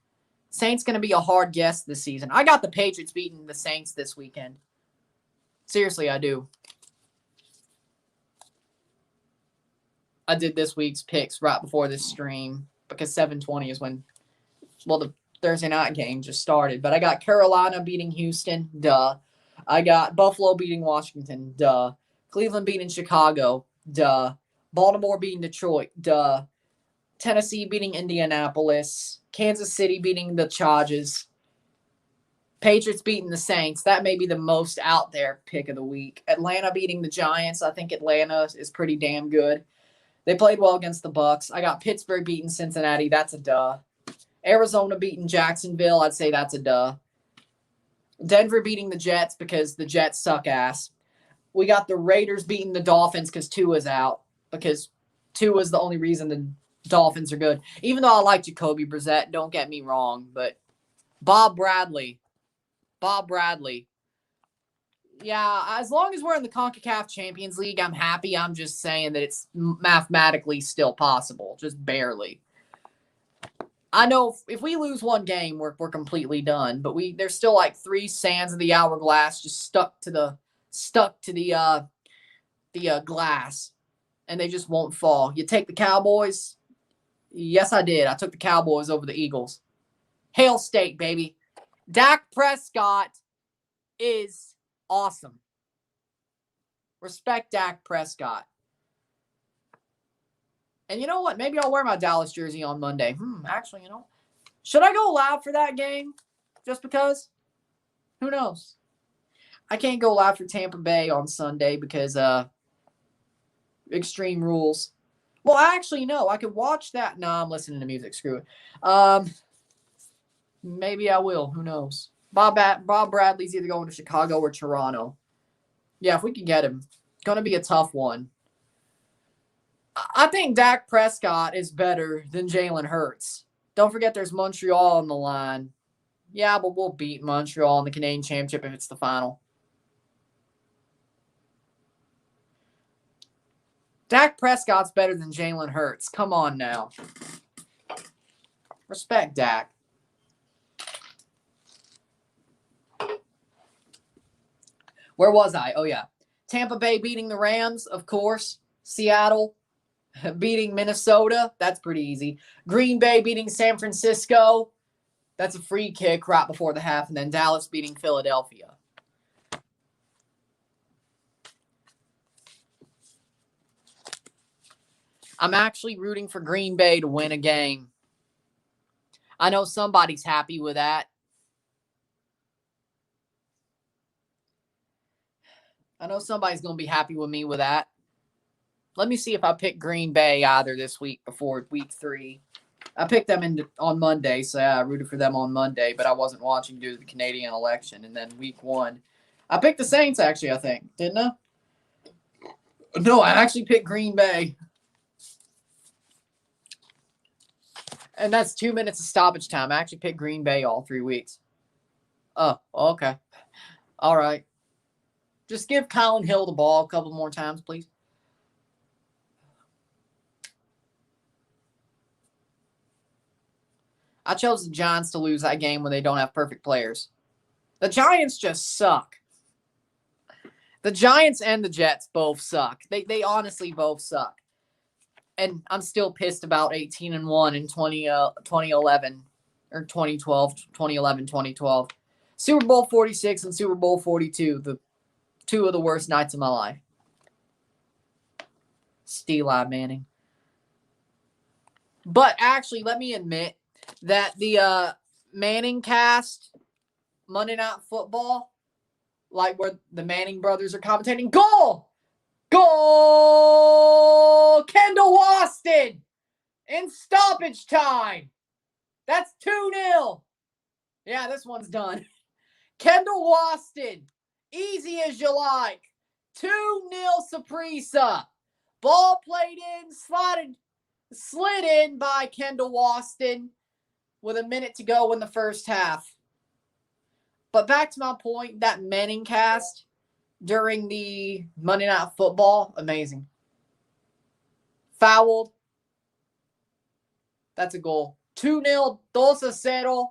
Saints going to be a hard guess this season. I got the Patriots beating the Saints this weekend. Seriously, I do. I did this week's picks right before this stream because 7:20 is when, well, the Thursday night game just started. But I got Carolina beating Houston, duh. I got Buffalo beating Washington, duh. Cleveland beating Chicago, duh. Baltimore beating Detroit, duh. Tennessee beating Indianapolis. Kansas City beating the Chargers. Patriots beating the Saints. That may be the most out there pick of the week. Atlanta beating the Giants. I think Atlanta is pretty damn good. They played well against the Bucks. I got Pittsburgh beating Cincinnati. That's a duh. Arizona beating Jacksonville. I'd say that's a duh. Denver beating the Jets because the Jets suck ass. We got the Raiders beating the Dolphins because Tua's out. Because Tua's the only reason the Dolphins are good. Even though I like Jacoby Brissett, don't get me wrong. But Bob Bradley. Yeah, as long as we're in the CONCACAF Champions League, I'm happy. I'm just saying that it's mathematically still possible. Just barely. I know if we lose one game, we're completely done. But there's still like 3 sands of the hourglass just stuck to the glass, and they just won't fall. You take the Cowboys. Yes, I did. I took the Cowboys over the Eagles. Hail State, baby. Dak Prescott is awesome. Respect Dak Prescott. And you know what? Maybe I'll wear my Dallas jersey on Monday. Actually, should I go live for that game? Just because? Who knows? I can't go live for Tampa Bay on Sunday because Extreme Rules. Well, actually, no. I could watch that. No, I'm listening to music. Screw it. Maybe I will. Who knows? Bob Bradley's either going to Chicago or Toronto. Yeah, if we can get him. Going to be a tough one. I think Dak Prescott is better than Jalen Hurts. Don't forget there's Montreal on the line. Yeah, but we'll beat Montreal in the Canadian Championship if it's the final. Dak Prescott's better than Jalen Hurts. Come on now. Respect Dak. Where was I? Oh, yeah. Tampa Bay beating the Rams, of course. Seattle beating Minnesota. That's pretty easy. Green Bay beating San Francisco. That's a free kick right before the half. And then Dallas beating Philadelphia. I'm actually rooting for Green Bay to win a game. I know somebody's happy with that. I know somebody's going to be happy with me with that. Let me see if I pick Green Bay either this week before week 3. I picked them on Monday, so I rooted for them on Monday, but I wasn't watching due to the Canadian election. And then week 1, I picked the Saints, actually, I think. Didn't I? No, I actually picked Green Bay. And that's 2 minutes of stoppage time. I actually picked Green Bay all 3 weeks. Oh, okay. All right. Just give Colin Hill the ball a couple more times, please. I chose the Giants to lose that game when they don't have perfect players. The Giants just suck. The Giants and the Jets both suck. They honestly both suck. And I'm still pissed about 18-1 in 2011 or 2012, 2011, 2012. Super Bowl 46 and Super Bowl 42, the 2 of the worst nights of my life. Steeli Manning. But actually, let me admit that the Manning cast, Monday Night Football, like where the Manning brothers are commentating, goal! Goal! Kendall Waston in stoppage time. That's 2-0. Yeah, this one's done. Kendall Waston, easy as you like. 2-0 Saprissa. Ball played in, slid in by Kendall Waston with a minute to go in the first half. But back to my point, that Manning cast during the Monday Night Football, amazing. Fouled. That's a goal. 2-0, 2-0.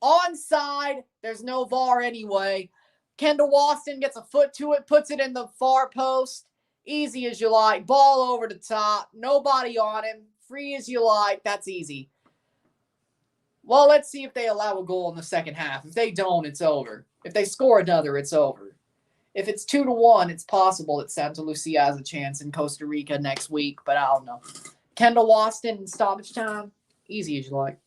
Onside. There's no VAR anyway. Kendall Waston gets a foot to it, puts it in the far post. Easy as you like. Ball over the top. Nobody on him. Free as you like. That's easy. Well, let's see if they allow a goal in the second half. If they don't, it's over. If they score another, it's over. If it's 2-1, it's possible that Santa Lucia has a chance in Costa Rica next week, but I don't know. Kendall Waston in stoppage time, easy as you like.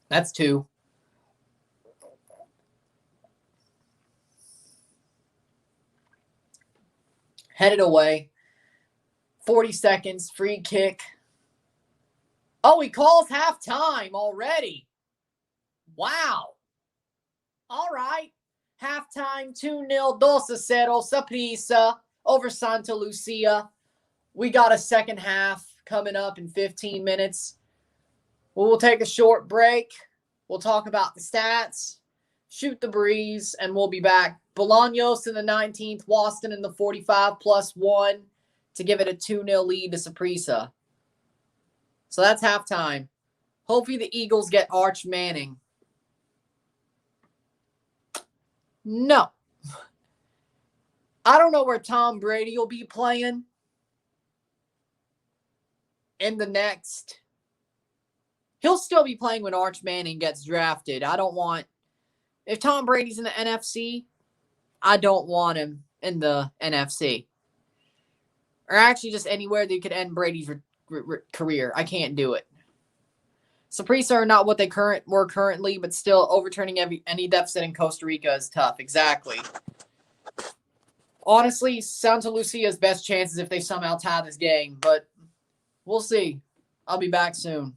That's 2. Headed away. 40 seconds, free kick. Oh, he calls halftime already. Wow. All right. Halftime, 2-0, 2-0, Saprissa over Santa Lucia. We got a second half coming up in 15 minutes. We'll take a short break. We'll talk about the stats, shoot the breeze, and we'll be back. Bolaños in the 19th, Waston in the 45+1 to give it a 2-0 lead to Saprissa. So that's halftime. Hopefully the Eagles get Arch Manning. No. I don't know where Tom Brady will be playing in the next. He'll still be playing when Arch Manning gets drafted. If Tom Brady's in the NFC, I don't want him in the NFC. Or actually just anywhere that you could end Brady's career. I can't do it. Saprissa are not what they were currently, but still overturning any deficit in Costa Rica is tough. Exactly. Honestly, Santa Lucia's best chances if they somehow tie this game, but we'll see. I'll be back soon.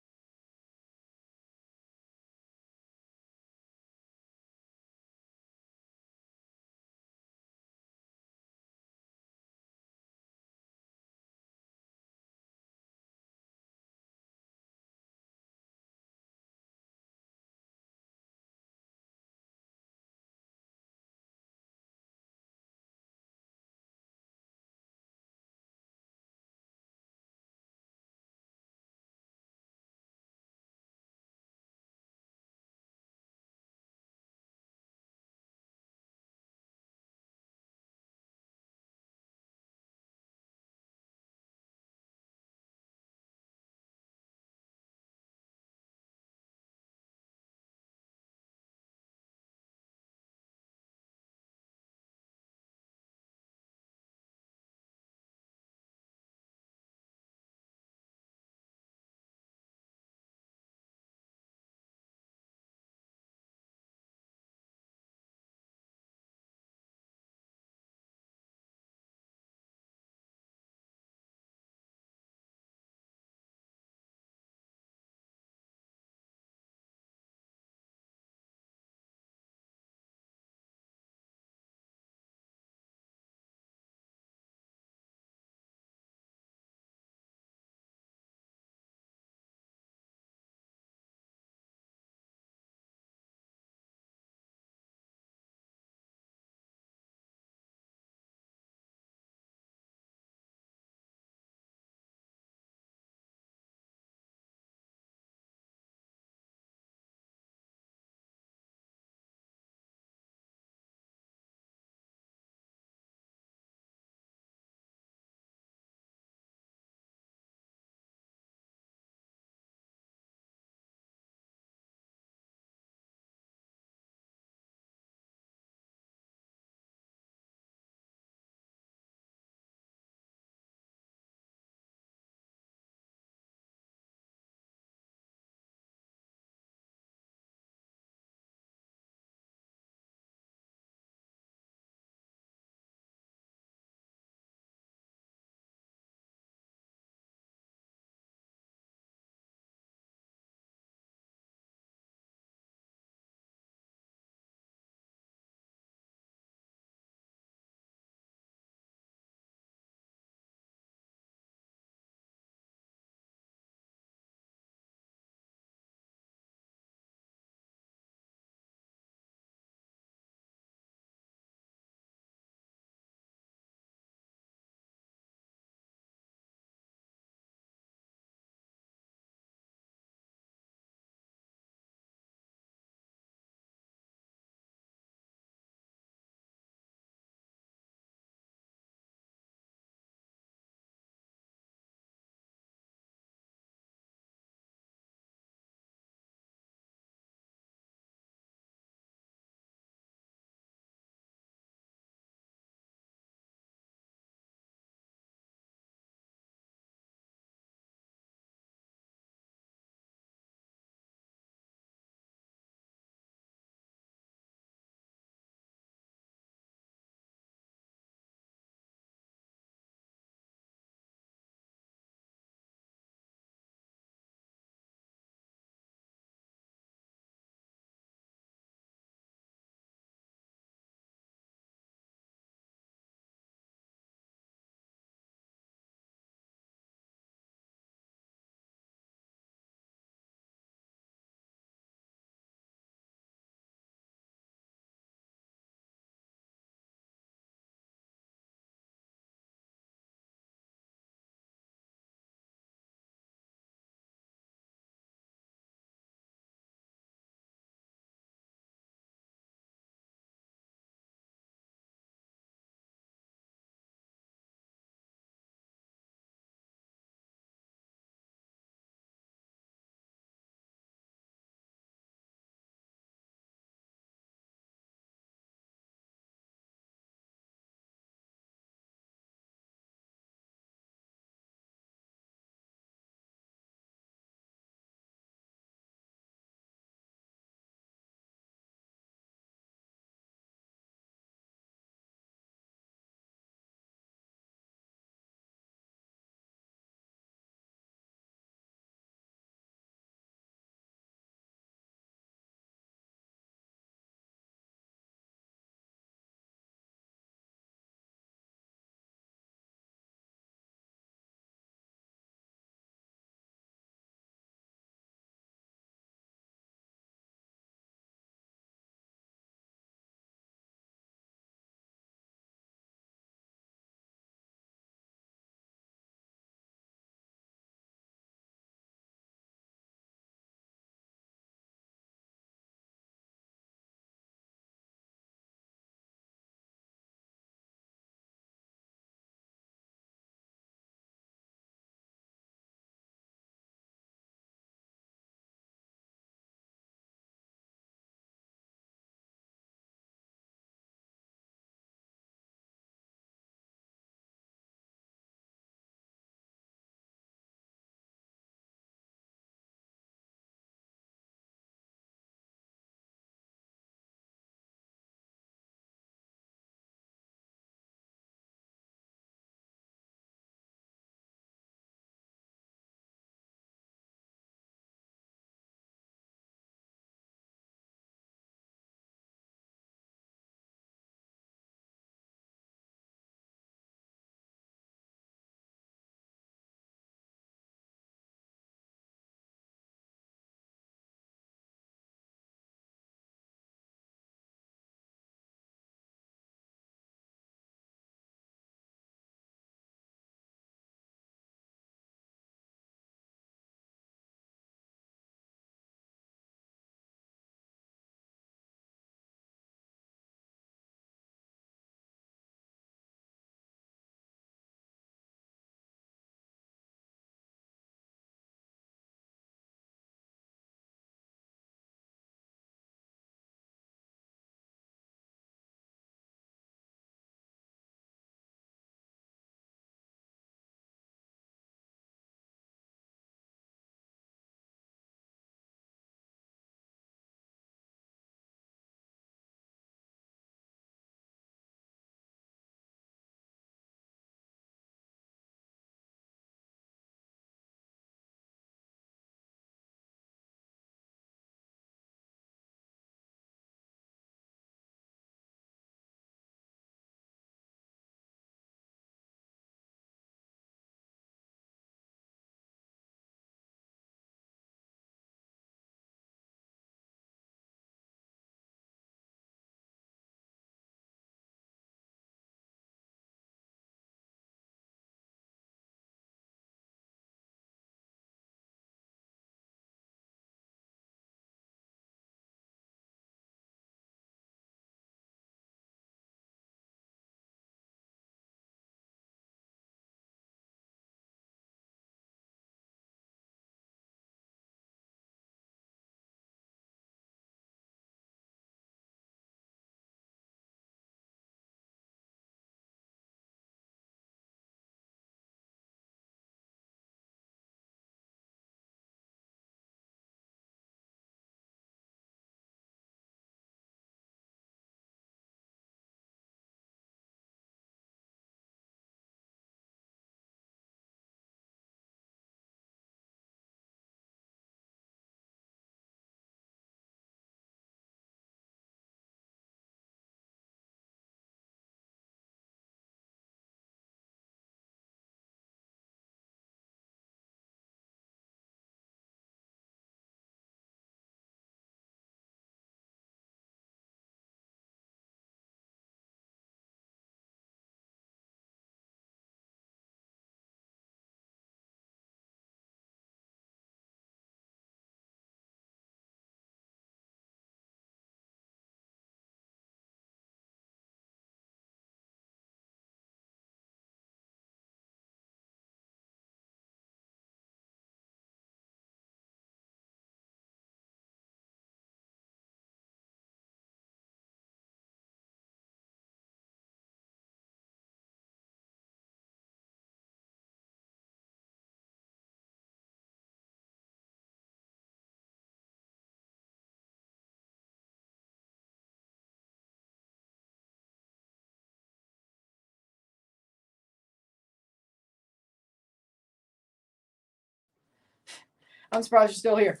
I'm surprised you're still here.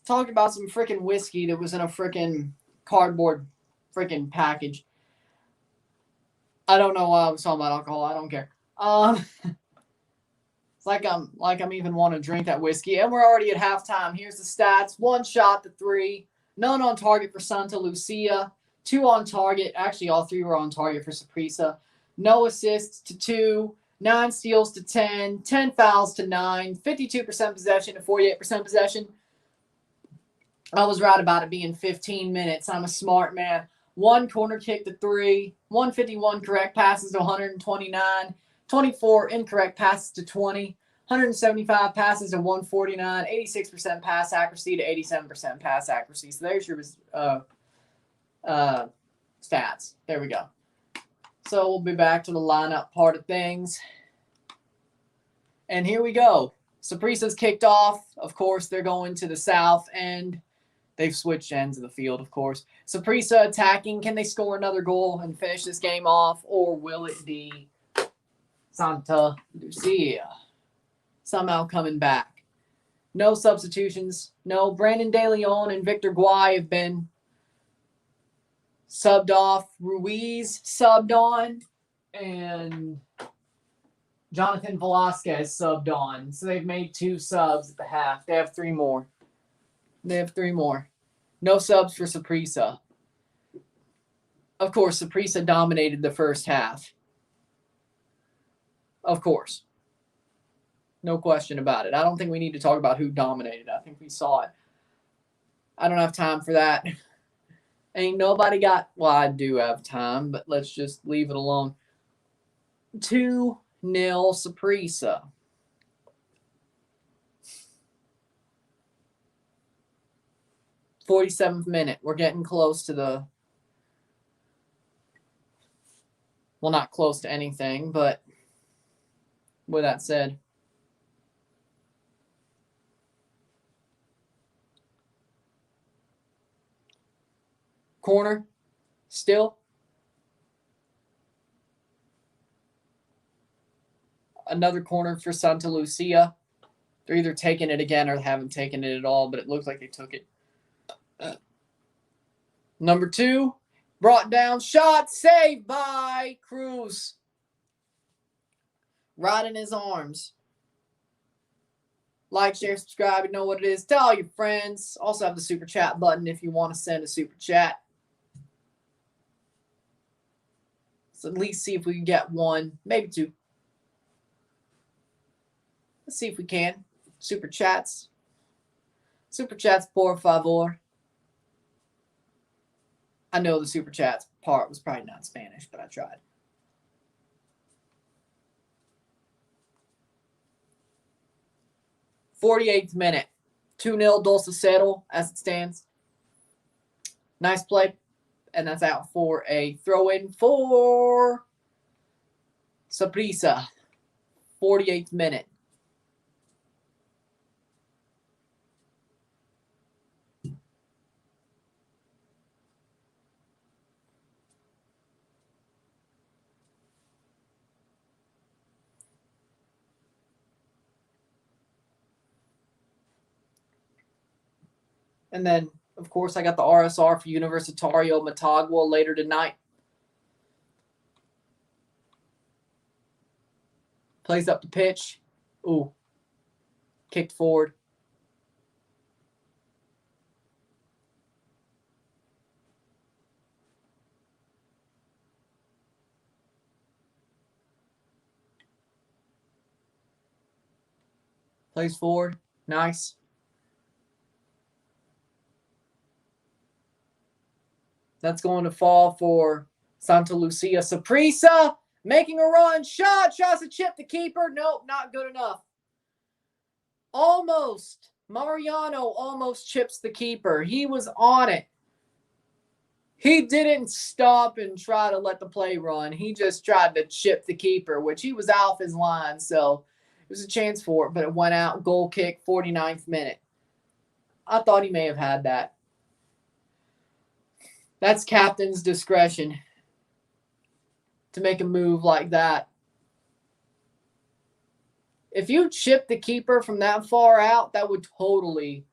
Talking about some freaking whiskey that was in a freaking cardboard freaking package. I don't know why I was talking about alcohol. I don't care. It's like I'm even want to drink that whiskey. And we're already at halftime. Here's the stats. 1 shot to 3. None on target for Santa Lucia. 2 on target. Actually, all 3 were on target for Saprissa. No assists to 2. 9 steals to 10. 10 fouls to 9. 52% possession to 48% possession. I was right about it being 15 minutes. I'm a smart man. 1 corner kick to 3. 151 correct passes to 129. 24 incorrect passes to 20. 175 passes to 149. 86% pass accuracy to 87% pass accuracy. So there's your stats. There we go. So we'll be back to the lineup part of things. And here we go. Saprissa's kicked off. Of course, they're going to the south end. They've switched ends of the field, of course. Saprissa attacking. Can they score another goal and finish this game off? Or will it be Santa Lucia somehow coming back? No substitutions. No, Brandon De Leon and Victor Guay have been subbed off. Ruiz subbed on. And Jonathan Velasquez subbed on. So they've made 2 subs at the half. They have 3 more. No subs for Saprissa. Of course, Saprissa dominated the first half. Of course. No question about it. I don't think we need to talk about who dominated. I think we saw it. I don't have time for that. Ain't nobody got... Well, I do have time, but let's just leave it alone. 2-0 Saprissa. 47th minute. We're getting close to the... Well, not close to anything, but with that said. Corner. Still. Another corner for Santa Lucia. They're either taking it again or haven't taken it at all, but it looks like they took it. Number 2, brought down, shot, saved by Cruz. Right in his arms. Like, share, subscribe, you know what it is. Tell all your friends. Also have the super chat button if you want to send a super chat. So at least see if we can get 1, maybe 2. Let's see if we can. Super chats. Super chats, por favor. I know the super chats part was probably not Spanish, but I tried. '48th minute. 2-0 Dulce Cero as it stands. Nice play. And that's out for a throw-in for Saprissa. 48th minute. And then, of course, I got the RSR for Universitario Motagua later tonight. Plays up the pitch. Ooh. Kicked forward. Plays forward. Nice. That's going to fall for Santa Lucia. Saprissa making a run. Shot. Tries to chip the keeper. Nope, not good enough. Almost. Mariano almost chips the keeper. He was on it. He didn't stop and try to let the play run. He just tried to chip the keeper, which he was off his line. So it was a chance for it, but it went out. Goal kick, 49th minute. I thought he may have had that. That's captain's discretion to make a move like that. If you chip the keeper from that far out, that would totally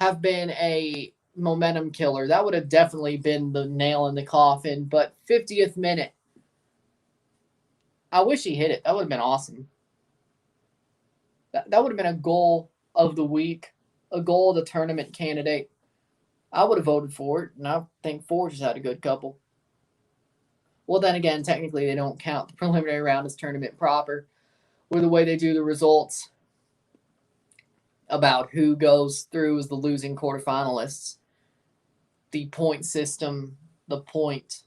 have been a momentum killer. That would have definitely been the nail in the coffin. But 50th minute, I wish he hit it. That would have been awesome. That would have been a goal of the week, a goal of the tournament candidate. I would have voted for it, and I think Forge has had a good couple. Well, then again, technically they don't count the preliminary round as tournament proper, or the way they do the results about who goes through as the losing quarterfinalists. The point system, the point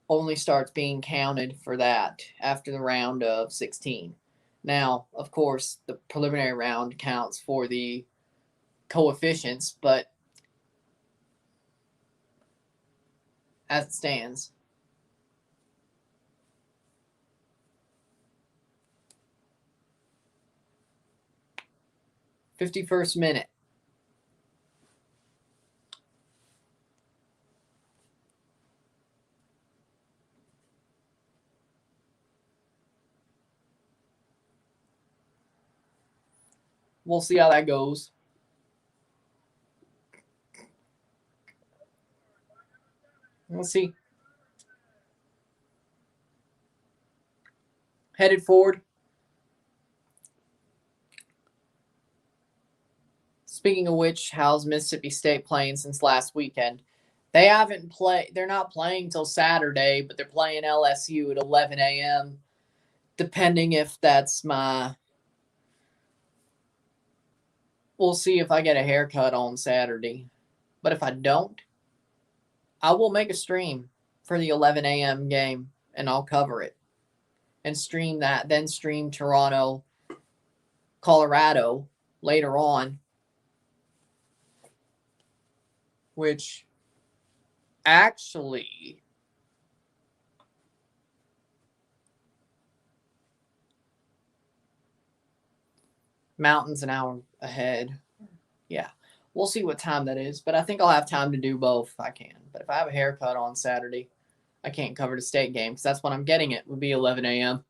only starts being counted for that after the round of 16. Now, of course, the preliminary round counts for the coefficients, but as it stands, 51st minute. We'll see how that goes. Let's see. Headed forward. Speaking of which, how's Mississippi State playing since last weekend? They haven't played. They're not playing till Saturday, but they're playing LSU at 11 a.m. Depending if that's my. We'll see if I get a haircut on Saturday. But if I don't, I will make a stream for the 11 a.m. game, and I'll cover it. And stream that, then stream Toronto, Colorado later on. Which actually Mountain's an hour ahead. Yeah. We'll see what time that is, but I think I'll have time to do both if I can. But if I have a haircut on Saturday, I can't cover the state game because that's when I'm getting it. Would be 11 a.m.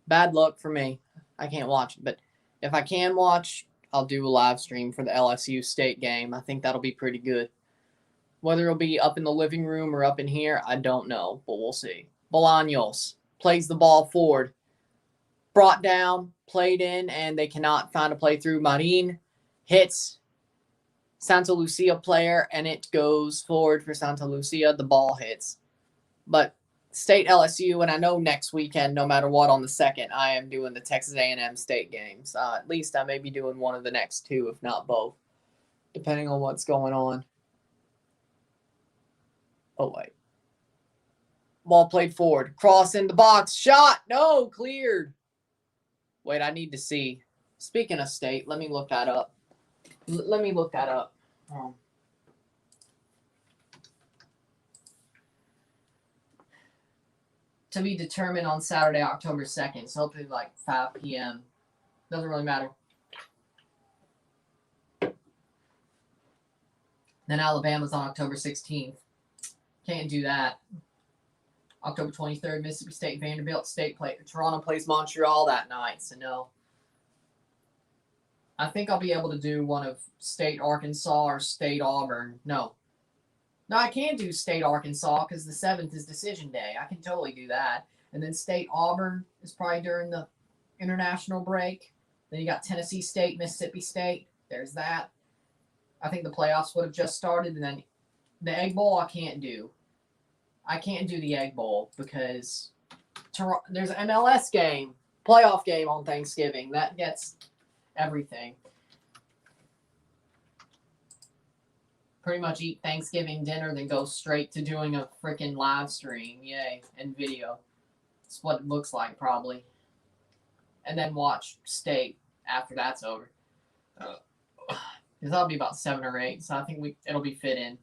Bad luck for me. I can't watch it, but if I can watch, I'll do a live stream for the LSU state game. I think that'll be pretty good. Whether it'll be up in the living room or up in here, I don't know, but we'll see. Bolaños plays the ball forward. Brought down, played in, and they cannot find a play through. Marin hits Santa Lucia player, and it goes forward for Santa Lucia. The ball hits. But State LSU, and I know next weekend, no matter what, on the 2nd, I am doing the Texas A&M State games. At least I may be doing one of the next two, if not both, depending on what's going on. Oh, wait. Ball played forward. Cross in the box. Shot. No, cleared. Wait, I need to see. Speaking of state, let me look that up. To be determined on Saturday, October 2nd. So hopefully like 5 p.m. Doesn't really matter. Then Alabama's on October 16th. Can't do that. October 23rd, Mississippi State, Vanderbilt State play. Toronto plays Montreal that night, so no. I think I'll be able to do one of State Arkansas or State Auburn. No, I can do State Arkansas because the 7th is decision day. I can totally do that. And then State Auburn is probably during the international break. Then you got Tennessee State, Mississippi State. There's that. I think the playoffs would have just started. And then the Egg Bowl I can't do. I can't do the Egg Bowl because there's an MLS game, playoff game on Thanksgiving. That gets everything. Pretty much eat Thanksgiving dinner, then go straight to doing a freaking live stream. Yay. And video. That's what it looks like, probably. And then watch State after that's over. Because that'll be about 7 or 8, so I think it'll be fit in.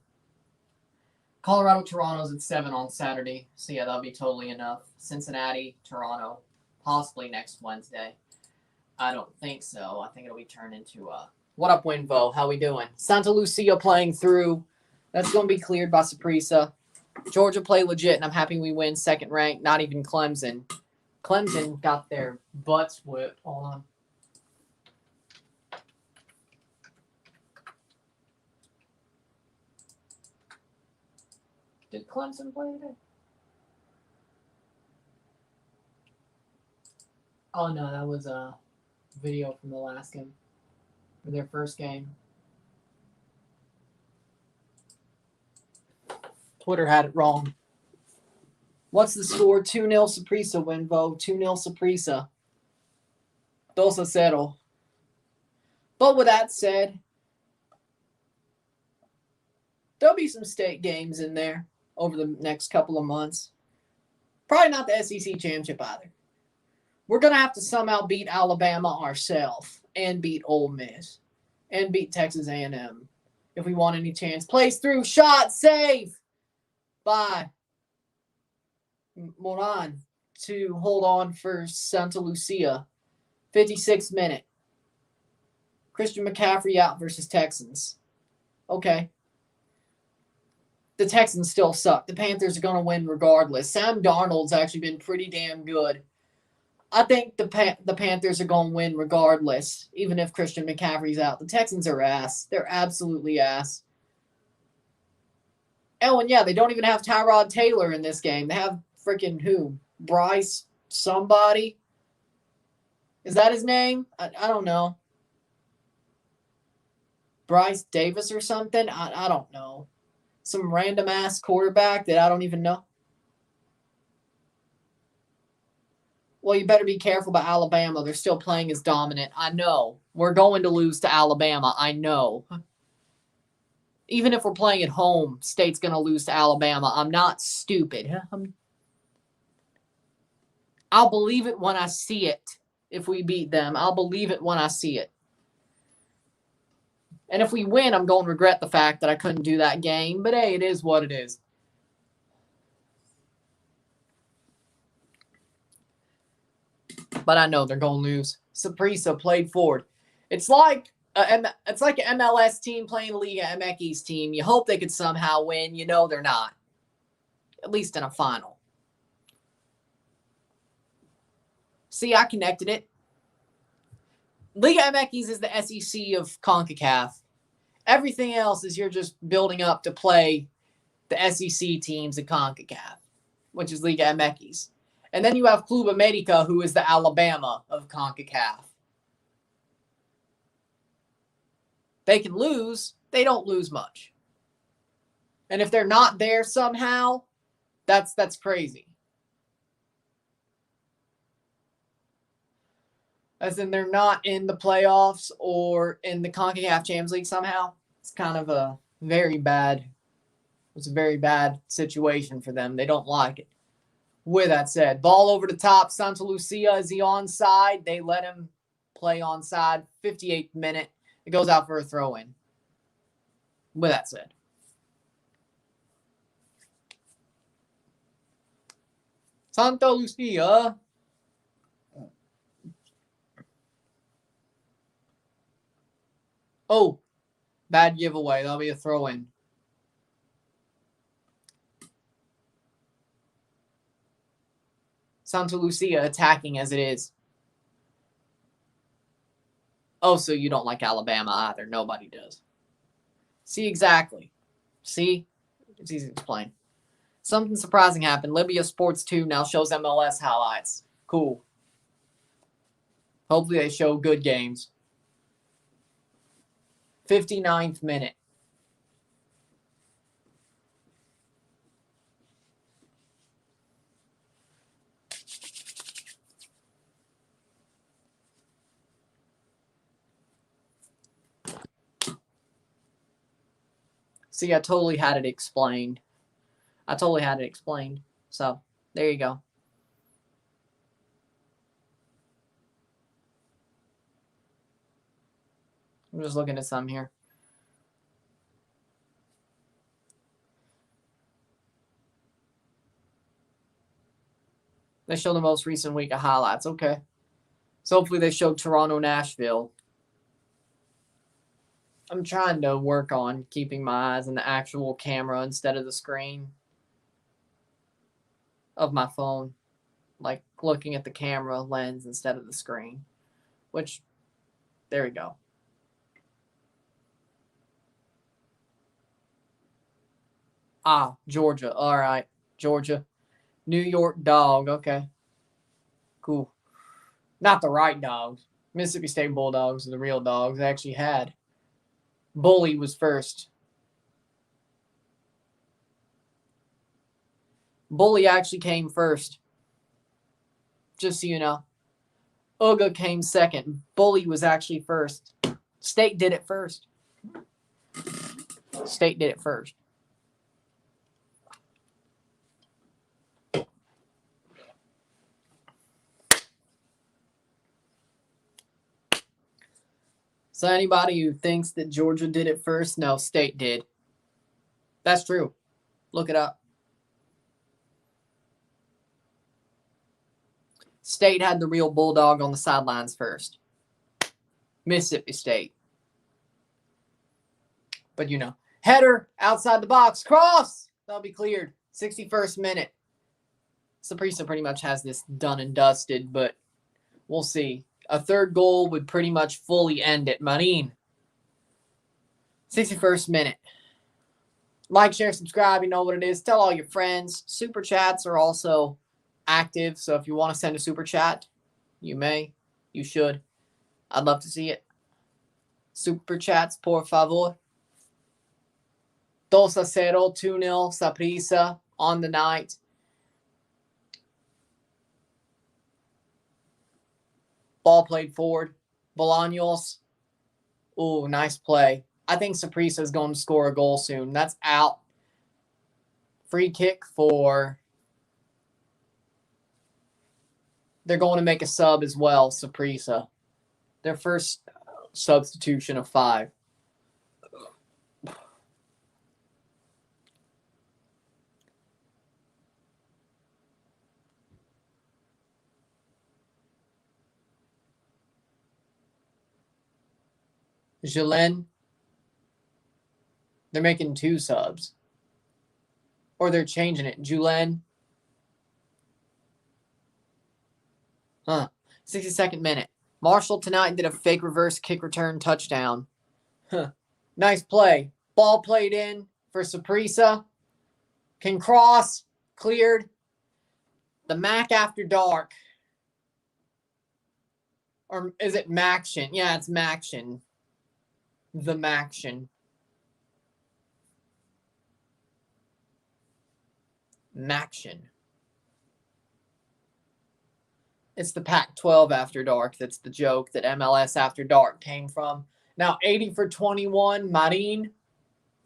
Colorado, Toronto's at 7 on Saturday. So, yeah, that'll be totally enough. Cincinnati, Toronto, possibly next Wednesday. I don't think so. I think it'll be turned into a... What up, Winvo? How we doing? Santa Lucia playing through. That's going to be cleared by Saprissa. Georgia play legit, and I'm happy we win 2nd rank. Not even Clemson. Clemson got their butts whipped. Hold on. Did Clemson play today? Oh, no, that was a video from the last game. For their first game. Twitter had it wrong. What's the score? 2-0 Saprissa win, Vogue. 2-0 Saprissa. 2-0. But with that said, there'll be some state games in there over the next couple of months. Probably not the SEC championship either. We're going to have to somehow beat Alabama ourselves and beat Ole Miss and beat Texas A&M if we want any chance. Plays through, shot, save by Moran to hold on for Santa Lucia. 56th minute. Christian McCaffrey out versus Texans. Okay. The Texans still suck. The Panthers are going to win regardless. Sam Darnold's actually been pretty damn good. I think the Panthers are going to win regardless, even if Christian McCaffrey's out. The Texans are ass. They're absolutely ass. Oh, and yeah, they don't even have Tyrod Taylor in this game. They have freaking who? Bryce somebody? Is that his name? I don't know. Bryce Davis or something? I don't know. Some random-ass quarterback that I don't even know. Well, you better be careful about Alabama. They're still playing as dominant. I know. We're going to lose to Alabama. I know. Even if we're playing at home, State's going to lose to Alabama. I'm not stupid. I'll believe it when I see it. If we beat them, I'll believe it when I see it. And if we win, I'm going to regret the fact that I couldn't do that game. But hey, it is what it is. But I know they're going to lose. Saprissa played forward. It's like an MLS team playing Liga MX's team. You hope they could somehow win. You know they're not. At least in a final. See, I connected it. Liga MX is the SEC of CONCACAF. Everything else is you're just building up to play the SEC teams at CONCACAF, which is Liga MX. And then you have Club America, who is the Alabama of CONCACAF. They can lose. They don't lose much. And if they're not there somehow, that's crazy. As in they're not in the playoffs or in the CONCACAF Champions League somehow. It's kind of a very bad situation for them. They don't like it. With that said, ball over the top. Santa Lucia, is he onside? They let him play onside. 58th minute. It goes out for a throw-in. With that said. Santa Lucia. Oh, bad giveaway. That'll be a throw-in. Santa Lucia attacking as it is. Oh, so you don't like Alabama either. Nobody does. See, exactly. See? It's easy to explain. Something surprising happened. Libya Sports 2 now shows MLS highlights. Cool. Hopefully they show good games. 59th minute. See, I totally had it explained. So, there you go. I'm just looking at some here. They show the most recent week of highlights. Okay. So hopefully they show Toronto, Nashville. I'm trying to work on keeping my eyes on the actual camera instead of the screen of my phone. Like looking at the camera lens instead of the screen. Which, there we go. Georgia. All right. Georgia. New York dog. Okay. Cool. Not the right dogs. Mississippi State Bulldogs are the real dogs. They actually had. Bully was first. Bully actually came first. Just so you know. Uga came second. Bully was actually first. State did it first. State did it first. So anybody who thinks that Georgia did it first, no, State did. That's true. Look it up. State had the real bulldog on the sidelines first. Mississippi State. But you know, header outside the box, cross. That'll be cleared. 61st minute. Saprissa pretty much has this done and dusted, but we'll see. A third goal would pretty much fully end it. Marin. 61st minute. Like, share, subscribe. You know what it is. Tell all your friends. Super chats are also active. So if you want to send a super chat, you may. You should. I'd love to see it. Super chats, por favor. 2-0, 2-0, Saprissa on the night. Ball played forward. Bolaños. Ooh, nice play. I think Saprissa is going to score a goal soon. That's out. Free kick for... They're going to make a sub as well, Saprissa. Their first substitution of 5. Lewellen. They're making 2 subs. Or they're changing it. Lewellen. 62nd minute. Marshall tonight did a fake reverse kick return touchdown. Nice play. Ball played in for Saprissa. Can cross. Cleared. The Mac after dark. Or is it Maction? Yeah, it's Maction. The Maction. Maction. It's the Pac-12 After Dark. That's the joke that MLS After Dark came from. Now, 80 for 21. Marin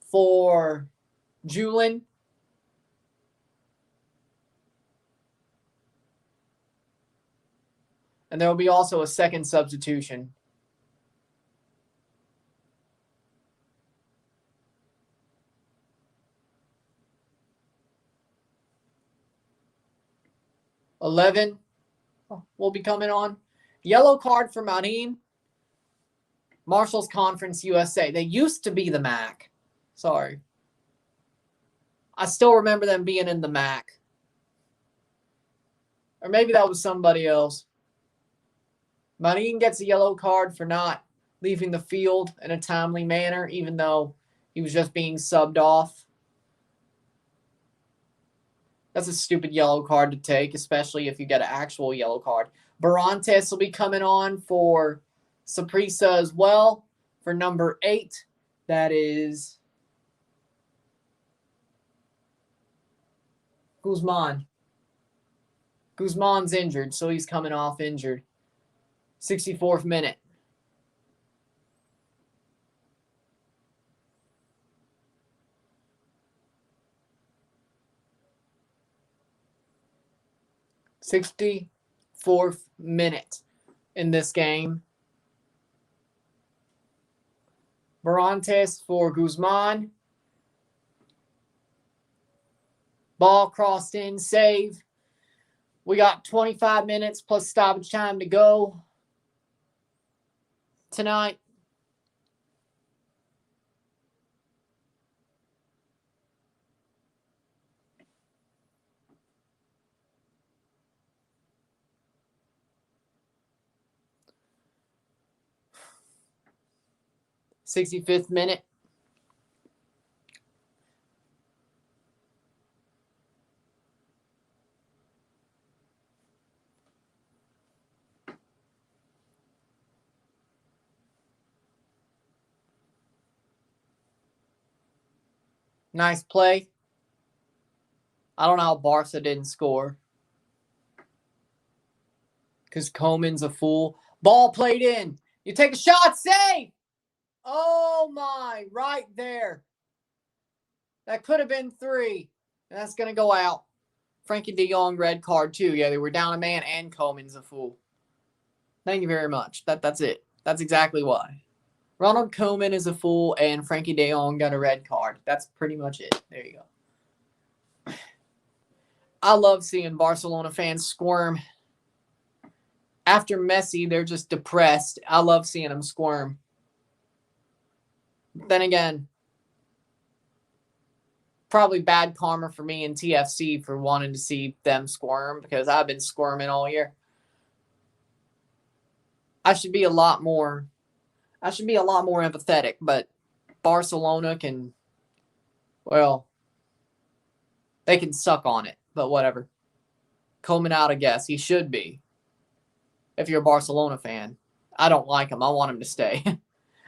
for Lewellen. And there will be also a second substitution. $11 will be coming on. Yellow card for Marin. Marshall's Conference USA. They used to be the MAC. Sorry. I still remember them being in the MAC. Or maybe that was somebody else. Marin gets a yellow card for not leaving the field in a timely manner, even though he was just being subbed off. That's a stupid yellow card to take, especially if you get an actual yellow card. Barantes will be coming on for Saprissa as well for number 8. That is Guzman. Guzman's injured, so he's coming off injured. 64th minute. Fourth minute in this game. Barantes for Guzman. Ball crossed in, save. We got 25 minutes plus stoppage time to go tonight. '65th minute. Nice play. I don't know how Barca didn't score. Because Koeman's a fool. Ball played in. You take a shot, save! Oh my, right there. That could have been 3. And that's going to go out. Frankie de Jong, red card too. Yeah, they were down a man and Koeman's a fool. Thank you very much. That's it. That's exactly why. Ronald Koeman is a fool and Frankie de Jong got a red card. That's pretty much it. There you go. I love seeing Barcelona fans squirm. After Messi, they're just depressed. I love seeing them squirm. Then again, probably bad karma for me and TFC for wanting to see them squirm because I've been squirming all year. I should be a lot more empathetic, but Barcelona can, well, they can suck on it, but whatever. Koeman out, I guess. He should be. If you're a Barcelona fan. I don't like him. I want him to stay.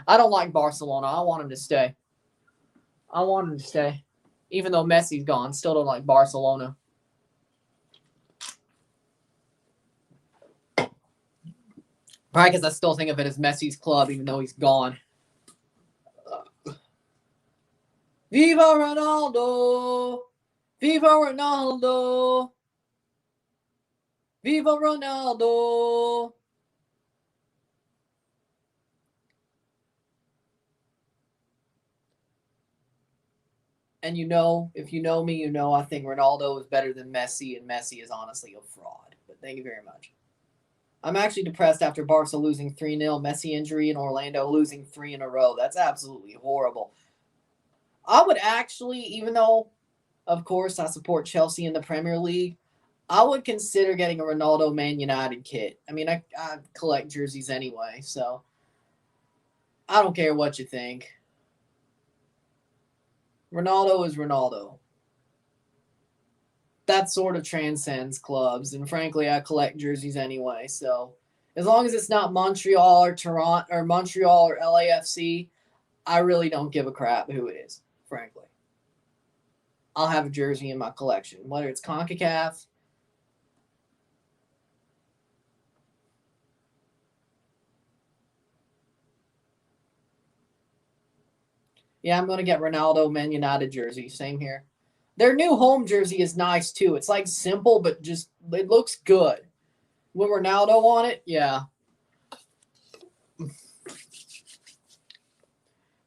I don't like Barcelona. I want him to stay. Even though Messi's gone, still don't like Barcelona. Probably because I still think of it as Messi's club, even though he's gone. Viva Ronaldo! Viva Ronaldo! Viva Ronaldo! And you know, if you know me, you know I think Ronaldo is better than Messi, and Messi is honestly a fraud. But thank you very much. I'm actually depressed after Barca losing 3-0, Messi injury, and Orlando losing 3 in a row. That's absolutely horrible. I would actually, even though, of course, I support Chelsea in the Premier League, I would consider getting a Ronaldo Man United kit. I mean, I collect jerseys anyway, so I don't care what you think. Ronaldo is Ronaldo. That sort of transcends clubs, and frankly, I collect jerseys anyway, so as long as it's not Montreal or Toronto or Montreal or LAFC, I really don't give a crap who it is, frankly. I'll have a jersey in my collection, whether it's CONCACAF. Yeah, I'm going to get Ronaldo Man United jersey. Same here. Their new home jersey is nice, too. It's like simple, but just it looks good. With Ronaldo on it, yeah.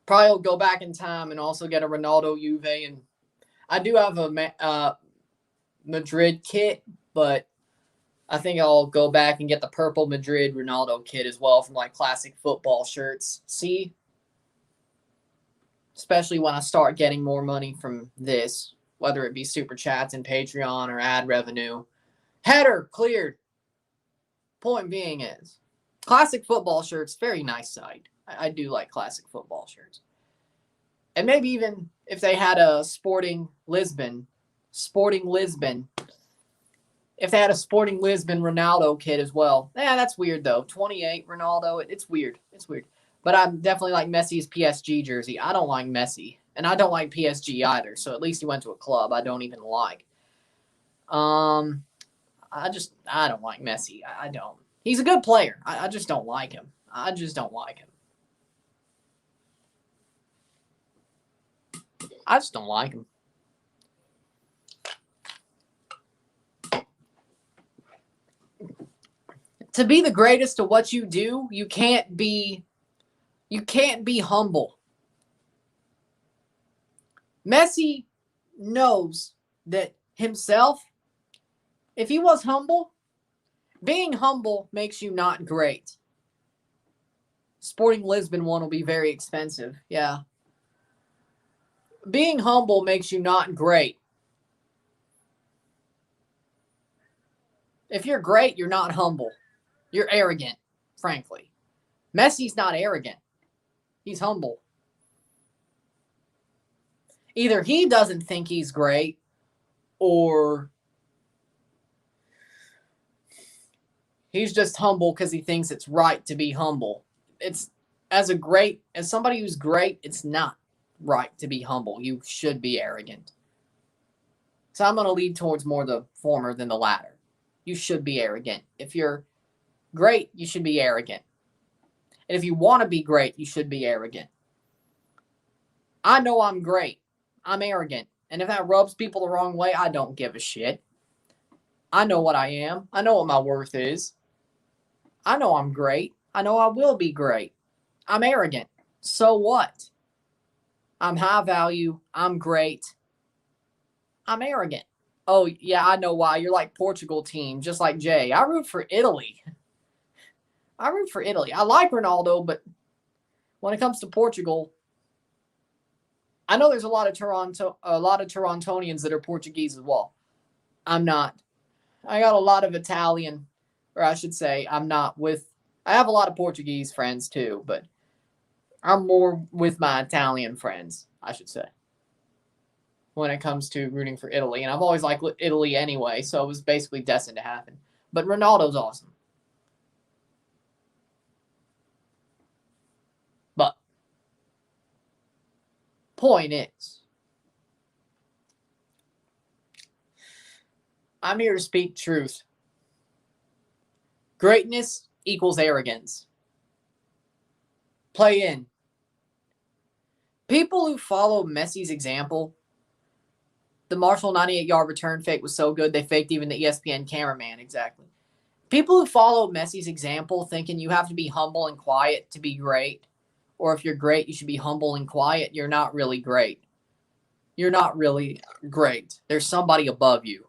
Probably will go back in time and also get a Ronaldo Juve. And I do have a Madrid kit, but I think I'll go back and get the purple Madrid Ronaldo kit as well from like classic football shirts. See? Especially when I start getting more money from this, whether it be Super Chats and Patreon or ad revenue. Header cleared. Point being is, classic football shirts, very nice site. I do like classic football shirts. And maybe even if they had a Sporting Lisbon, if they had a Sporting Lisbon Ronaldo kit as well. Yeah, that's weird though. 28 Ronaldo, it's weird. It's weird. But I definitely like Messi's PSG jersey. I don't like Messi. And I don't like PSG either. So at least he went to a club I don't even like. I don't like Messi. I don't. He's a good player. I just don't like him. I just don't like him. I just don't like him. To be the greatest at what you do, you can't be humble. Messi knows that himself, if he was humble, being humble makes you not great. Sporting Lisbon one will be very expensive. Yeah. Being humble makes you not great. If you're great, you're not humble. You're arrogant, frankly. Messi's not arrogant. He's humble. Either he doesn't think he's great or he's just humble because he thinks it's right to be humble. It's as somebody who's great, it's not. right to be humble. You should be arrogant. So I'm going to lead towards more the former than the latter. You should be arrogant. If you're great, you should be arrogant. And if you want to be great, you should be arrogant. I know I'm great. I'm arrogant. And if that rubs people the wrong way, I don't give a shit. I know what I am. I know what my worth is. I know I'm great. I know I will be great. I'm arrogant. So what? I'm high value. I'm great. I'm arrogant. Oh, yeah, I know why. You're like Portugal team, just like Jay. I root for Italy. I root for Italy. I like Ronaldo, but when it comes to Portugal, I know there's a lot of Torontonians that are Portuguese as well. I'm not. I got a lot of Italian, or I should say, I'm not with. I have a lot of Portuguese friends too, but I'm more with my Italian friends, I should say, when it comes to rooting for Italy. And I've always liked Italy anyway, so it was basically destined to happen. But Ronaldo's awesome. But point is, I'm here to speak truth. Greatness equals arrogance. Play in. People who follow Messi's example, the Marshall 98-yard return fake was so good they faked even the ESPN cameraman, exactly. People who follow Messi's example thinking you have to be humble and quiet to be great, or if you're great, you should be humble and quiet, you're not really great. You're not really great. There's somebody above you.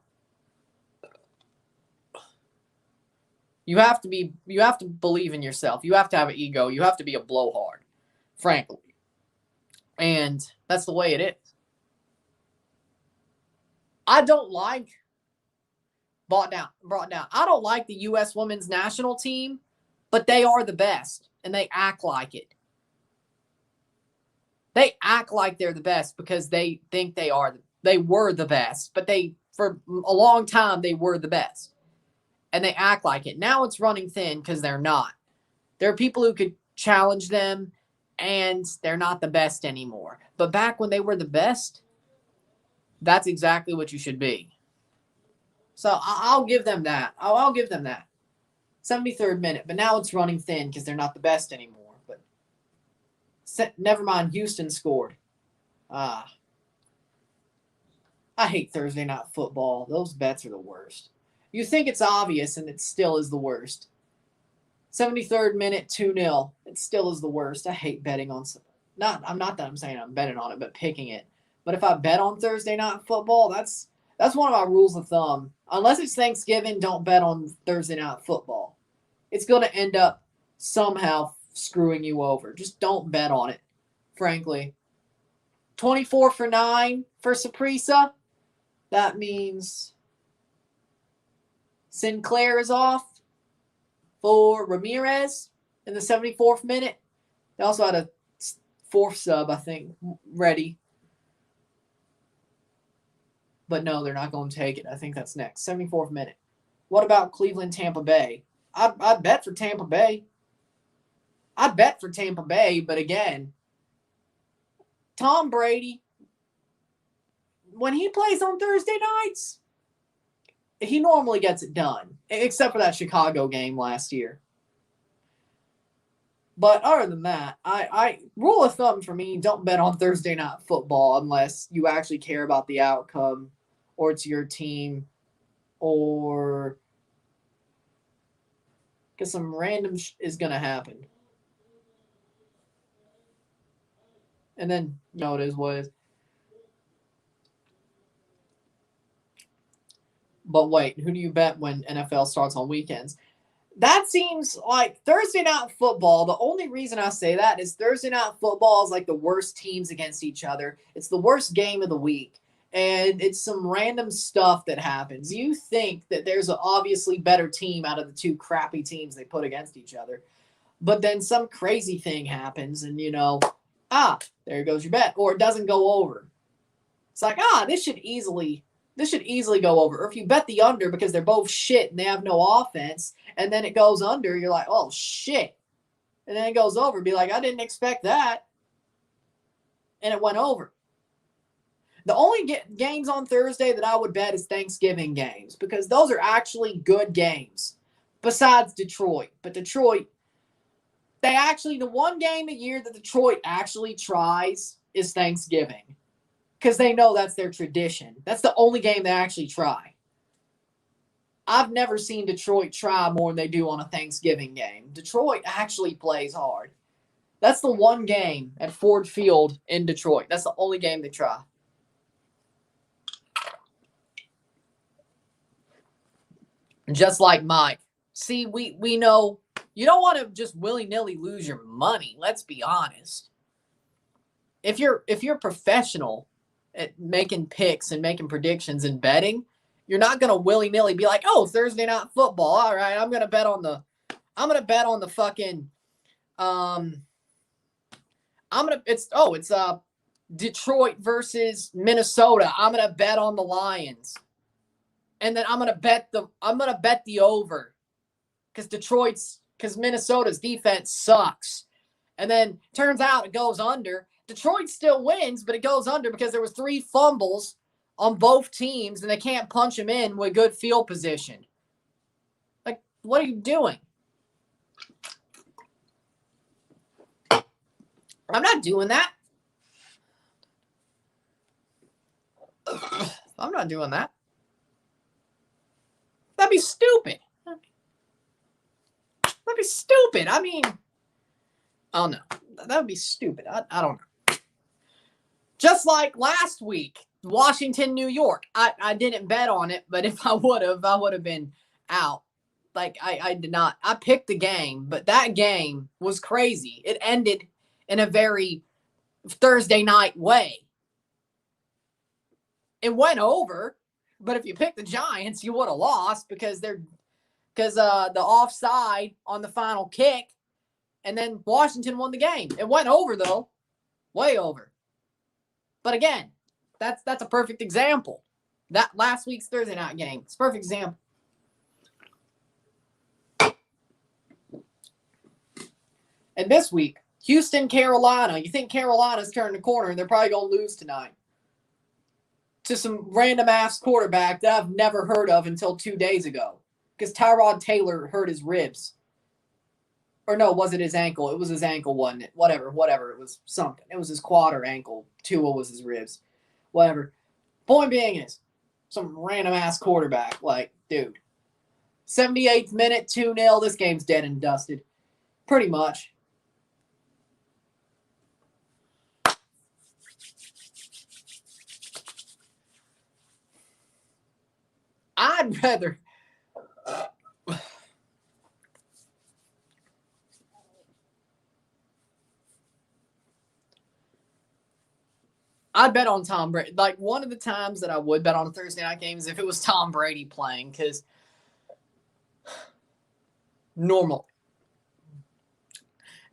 You have to believe in yourself. You have to have an ego. You have to be a blowhard, frankly. And that's the way it is. I don't like brought down. I don't like the U.S. women's national team, but they are the best, and they act like it. They act like they're the best because they think they are. They were the best, but for a long time they were the best, and they act like it. Now it's running thin because they're not. There are people who could challenge them, and they're not the best anymore. But back when they were the best, that's exactly what you should be. So I'll give them that. I'll give them that. 73rd minute. But now it's running thin because they're not the best anymore. But never mind. Houston scored. I hate Thursday night football. Those bets are the worst. You think it's obvious, and it still is the worst. 73rd minute, 2-0. It still is the worst. I hate betting on – not that I'm saying I'm betting on it, but picking it. But if I bet on Thursday night football, that's one of my rules of thumb. Unless it's Thanksgiving, don't bet on Thursday night football. It's going to end up somehow screwing you over. Just don't bet on it, frankly. 24 for 9 for Saprissa. That means Sinclair is off for Ramirez in the 74th minute. They also had a fourth sub, I think, ready. But no, they're not going to take it. I think that's next. 74th minute. What about Cleveland, Tampa Bay? I'd bet for Tampa Bay. I'd bet for Tampa Bay, but again, Tom Brady, when he plays on Thursday nights, he normally gets it done, except for that Chicago game last year. But other than that, I rule of thumb for me, don't bet on Thursday night football unless you actually care about the outcome or it's your team or because some random is going to happen. And then, it is what it is. But wait, who do you bet when NFL starts on weekends? That seems like Thursday night football. The only reason I say that is Thursday night football is like the worst teams against each other. It's the worst game of the week. And it's some random stuff that happens. You think that there's an obviously better team out of the two crappy teams they put against each other. But then some crazy thing happens and, there goes your bet. Or it doesn't go over. It's like, this should easily go over. Or if you bet the under because they're both shit and they have no offense, and then it goes under, you're like, oh, shit. And then it goes over. Be like, I didn't expect that. and it went over. The only games on Thursday that I would bet is Thanksgiving games because those are actually good games besides Detroit. But Detroit, the one game a year that Detroit actually tries is Thanksgiving because they know that's their tradition. That's the only game they actually try. I've never seen Detroit try more than they do on a Thanksgiving game. Detroit actually plays hard. That's the one game at Ford Field in Detroit. That's the only game they try. Just like Mike. See, we know you don't want to just willy-nilly lose your money. Let's be honest. If you're professional at making picks and making predictions and betting, you're not going to willy-nilly be like, "Oh, Thursday night football. All right, I'm going to bet on the fucking it's Detroit versus Minnesota. I'm going to bet on the Lions." And then I'm going to bet the over because Minnesota's defense sucks. And then turns out it goes under. Detroit still wins, but it goes under because there was 3 fumbles on both teams, and they can't punch them in with good field position. Like, what are you doing? I'm not doing that. I'm not doing that. That'd be stupid. That'd be stupid. I mean, oh no, that would be stupid. I don't know. Just like last week, Washington, New York. I didn't bet on it, but if I would have been out. Like I did not. I picked the game, but that game was crazy. It ended in a very Thursday night way. It went over, but if you picked the Giants, you would have lost because the offside on the final kick, and then Washington won the game. It went over though, way over. But again, that's a perfect example. That last week's Thursday night game, it's a perfect example. And this week, Houston, Carolina. You think Carolina's turned the corner, and they're probably going to lose tonight to some random-ass quarterback that I've never heard of until 2 days ago because Tyrod Taylor hurt his ribs. Or no, was it his ankle? It was his ankle, wasn't it? Whatever. It was something. It was his quad or ankle. Tua was his ribs. Whatever. Point being is, some random-ass quarterback. Like, dude. 78th minute, 2-0. This game's dead and dusted. Pretty much. I'd rather I'd bet on Tom Brady. Like, one of the times that I would bet on a Thursday night game is if it was Tom Brady playing, because normal.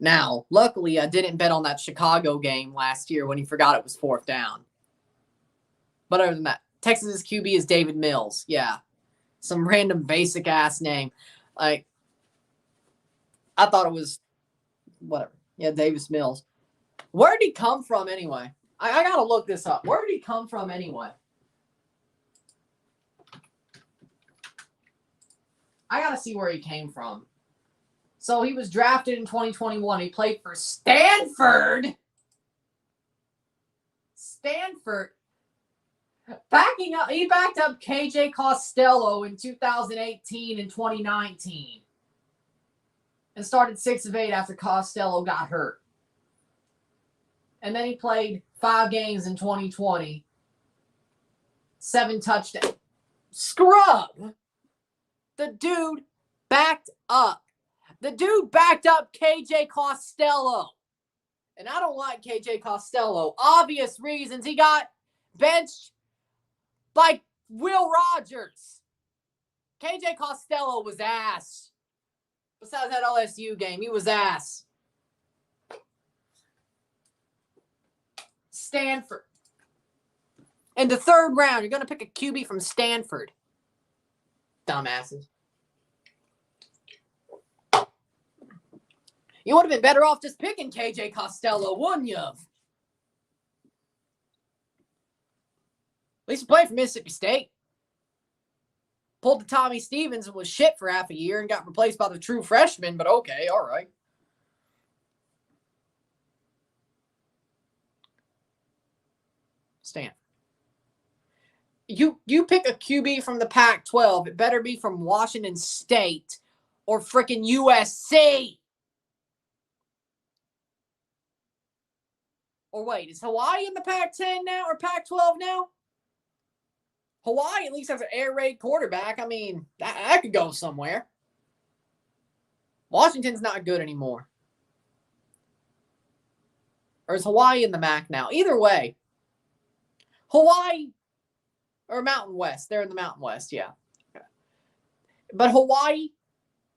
Now, luckily, I didn't bet on that Chicago game last year when he forgot it was 4th down. But other than that, Texas's QB is David Mills. Yeah. Some random basic-ass name. Like, I thought it was whatever. Yeah, Davis Mills. Where did he come from anyway? I got to look this up. Where did he come from anyway? I got to see where he came from. So he was drafted in 2021. He played for Stanford. He backed up KJ Costello in 2018 and 2019. And started 6 of 8 after Costello got hurt. And then he played 5 games in 2020. 7 touchdowns. Scrub! The dude backed up. KJ Costello. And I don't like KJ Costello. Obvious reasons. He got benched by Will Rogers. KJ Costello was ass. Besides that LSU game, he was ass. Stanford. In the 3rd round, you're going to pick a QB from Stanford. Dumbasses. You would have been better off just picking KJ Costello, wouldn't you? At least he played for Mississippi State. Pulled the Tommy Stevens and was shit for half a year and got replaced by the true freshman, but okay, all right. Stanford. You pick a QB from the Pac-12, it better be from Washington State or freaking USC. Or wait, is Hawaii in the Pac-10 now or Pac-12 now? Hawaii at least has an air raid quarterback. I mean, that could go somewhere. Washington's not good anymore. Or is Hawaii in the MAC now? Either way. Hawaii or Mountain West. They're in the Mountain West, yeah. But Hawaii,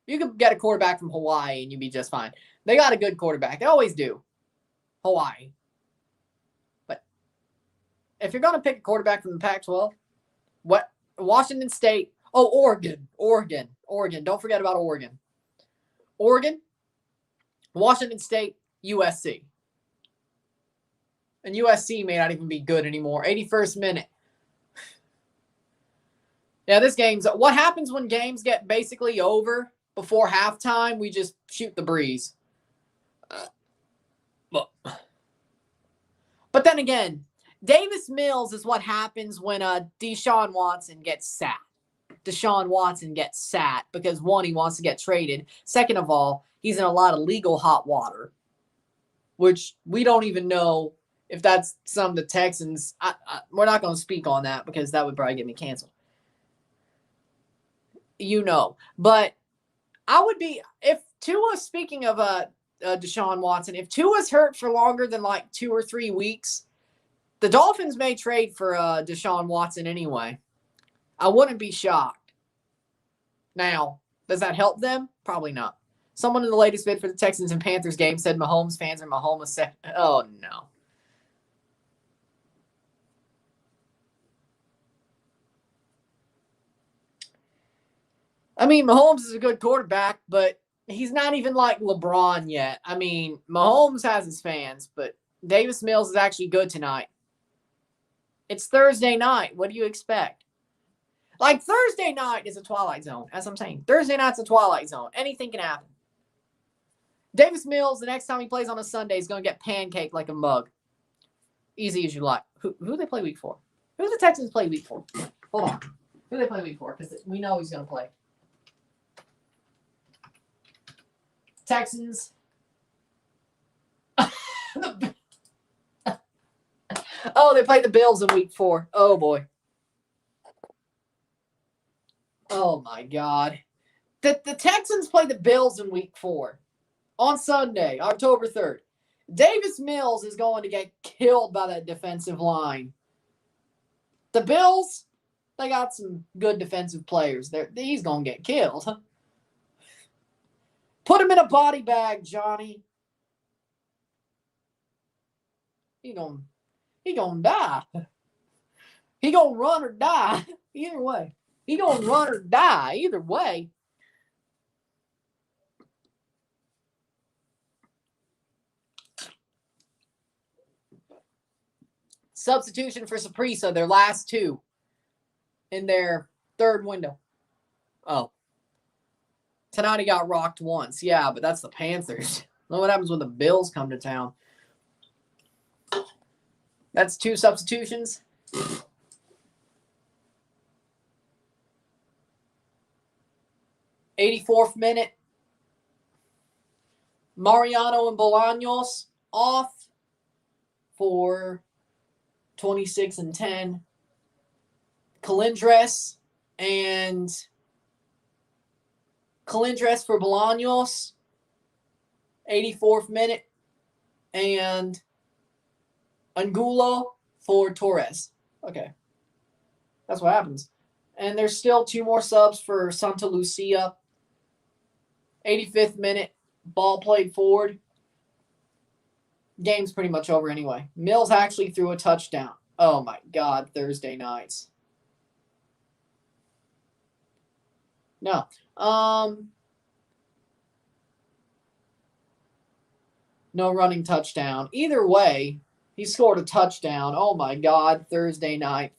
you could get a quarterback from Hawaii and you'd be just fine. They got a good quarterback. They always do. Hawaii. But if you're going to pick a quarterback from the Pac-12, what? Washington State. Oh, Oregon. Don't forget about Oregon. Oregon, Washington State, USC. And USC may not even be good anymore. 81st minute. Yeah, this game's... What happens when games get basically over before halftime? We just shoot the breeze. But then again, Davis Mills is what happens when Deshaun Watson gets sat. Deshaun Watson gets sat because, one, he wants to get traded. Second of all, he's in a lot of legal hot water, which we don't even know if that's some of the Texans. We're not going to speak on that because that would probably get me canceled. You know. But I would be, if Tua, speaking of Deshaun Watson, if Tua's hurt for longer than like 2 or 3 weeks, the Dolphins may trade for Deshaun Watson anyway. I wouldn't be shocked. Now, does that help them? Probably not. Someone in the latest bid for the Texans and Panthers game said Mahomes fans are Mahomes. Oh, no. I mean, Mahomes is a good quarterback, but he's not even like LeBron yet. I mean, Mahomes has his fans, but Davis Mills is actually good tonight. It's Thursday night. What do you expect? Like, Thursday night is a twilight zone, as I'm saying. Thursday night's a twilight zone. Anything can happen. Davis Mills, the next time he plays on a Sunday, is going to get pancaked like a mug. Easy as you like. Who do they play week 4? Who do the Texans play week 4? Hold on. Who do they play week 4? Because we know he's going to play. Texans. Oh, they played the Bills in week 4. Oh, boy. Oh, my God. The Texans play the Bills in week 4 on Sunday, October 3rd. Davis Mills is going to get killed by that defensive line. The Bills, they got some good defensive players. He's going to get killed. Put him in a body bag, Johnny. He gonna die. He gonna run or die. Either way. He gonna run or die. Either way. Substitution for Saprissa, their last 2 in their 3rd window. Oh. Tonight he got rocked once. Yeah, but that's the Panthers. Look what happens when the Bills come to town. That's 2 substitutions. '84th minute. Mariano and Bolaños off for 26 and 10. Calindres for Bolaños, 84th minute, and Angulo for Torres. Okay. That's what happens. And there's still 2 more subs for Santa Lucia. 85th minute, ball played forward. Game's pretty much over anyway. Mills actually threw a touchdown. Oh, my God, Thursday nights. No. No running touchdown. Either way, He scored a touchdown. Oh, my God. Thursday night.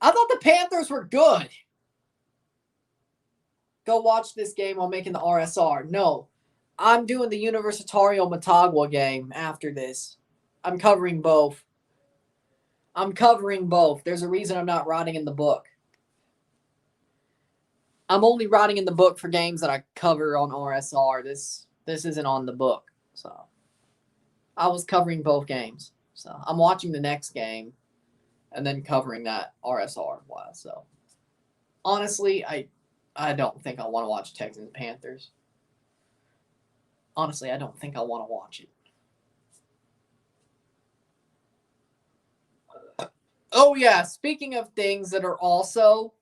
I thought the Panthers were good. Go watch this game while making the RSR. No, I'm doing the Universitario Motagua game after this. I'm covering both. There's a reason I'm not writing in the book. I'm only writing in the book for games that I cover on RSR. This isn't on the book. So I was covering both games. So I'm watching the next game and then covering that RSR. Wow. So honestly, I don't think I want to watch Texans Panthers. Honestly, I don't think I want to watch it. Oh yeah, speaking of things that are also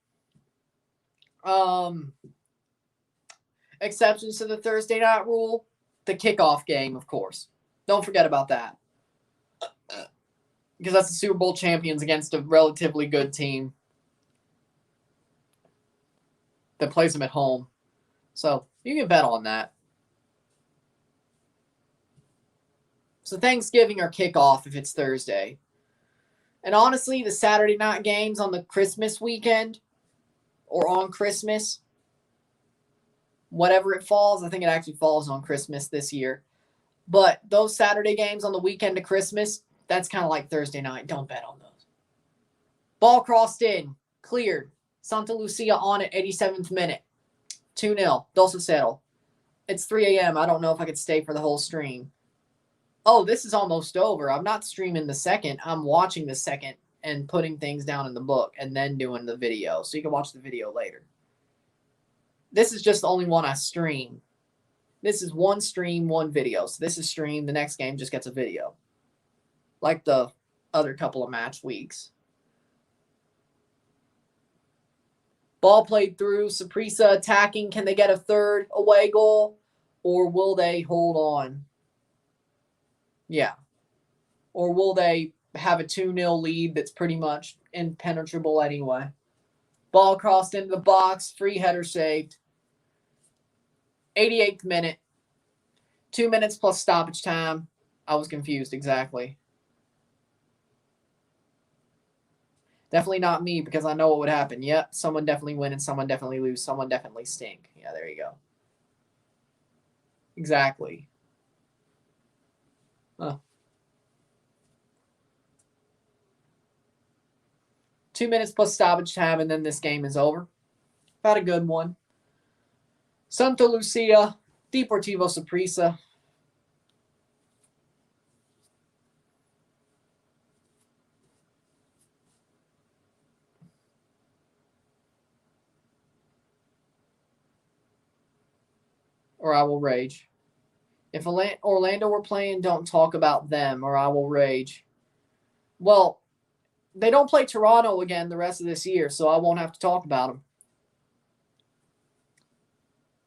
exceptions to the Thursday night rule, the kickoff game, of course. Don't forget about that. Because that's the Super Bowl champions against a relatively good team that plays them at home. So you can bet on that. So Thanksgiving or kickoff if it's Thursday. And honestly, the Saturday night games on the Christmas weekend or on Christmas, whatever it falls, I think it actually falls on Christmas this year. But those Saturday games on the weekend of Christmas, that's kind of like Thursday night. Don't bet on those. Ball crossed in. Cleared. Santa Lucia on it, 87th minute. 2-0. Dulce settle. It's 3 a.m. I don't know if I could stay for the whole stream. Oh, this is almost over. I'm not streaming the second. I'm watching the second and putting things down in the book and then doing the video. So you can watch the video later. This is just the only one I stream. This is one stream, one video. So this is stream. The next game just gets a video. Like the other couple of match weeks. Ball played through. Saprissa attacking. Can they get a third away goal? Or will they hold on? Yeah. Or will they have a 2-0 lead that's pretty much impenetrable anyway? Ball crossed into the box. Free header saved. 88th minute. 2 minutes plus stoppage time. I was confused exactly. Definitely not me because I know what would happen. Yep, someone definitely win and someone definitely lose. Someone definitely stink. Yeah, there you go. Exactly. Huh. 2 minutes plus stoppage time and then this game is over. About a good one. Santa Lucia, Deportivo Saprissa. Or I will rage. If Orlando were playing, don't talk about them or I will rage. Well, they don't play Toronto again the rest of this year, so I won't have to talk about them.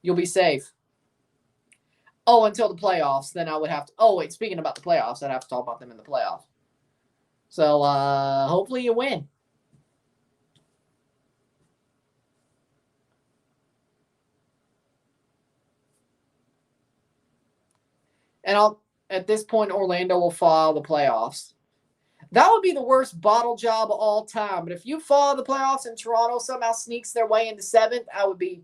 You'll be safe. Oh, until the playoffs, then I would have to. Oh, wait, speaking about the playoffs, I'd have to talk about them in the playoffs. So hopefully you win. And at this point, Orlando will follow the playoffs. That would be the worst bottle job of all time. But if you follow the playoffs and Toronto somehow sneaks their way into 7th, I would be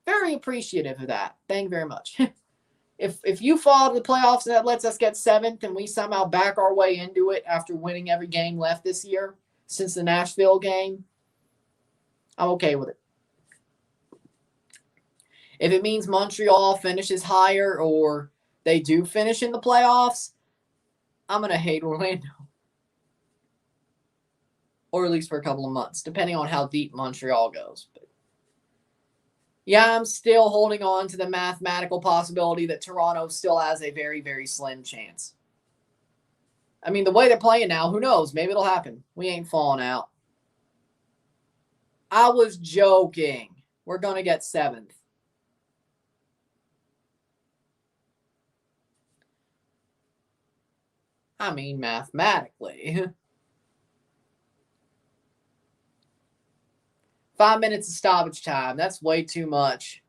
very appreciative of that. Thank you very much. If you follow the playoffs and that lets us get 7th and we somehow back our way into it after winning every game left this year since the Nashville game, I'm okay with it. If it means Montreal finishes higher or they do finish in the playoffs, I'm going to hate Orlando. Or at least for a couple of months, depending on how deep Montreal goes. But yeah, I'm still holding on to the mathematical possibility that Toronto still has a very, very slim chance. I mean, the way they're playing now, who knows? Maybe it'll happen. We ain't falling out. I was joking. We're going to get 7th. I mean, mathematically. 5 minutes of stoppage time. That's way too much.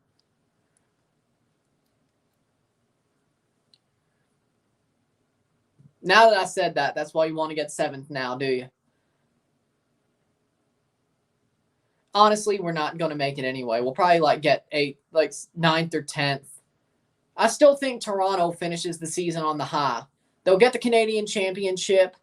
Now that I said that, that's why you want to get 7th now, do you? Honestly, we're not going to make it anyway. We'll probably get 9th or 10th. I still think Toronto finishes the season on the high. They'll get the Canadian Championship.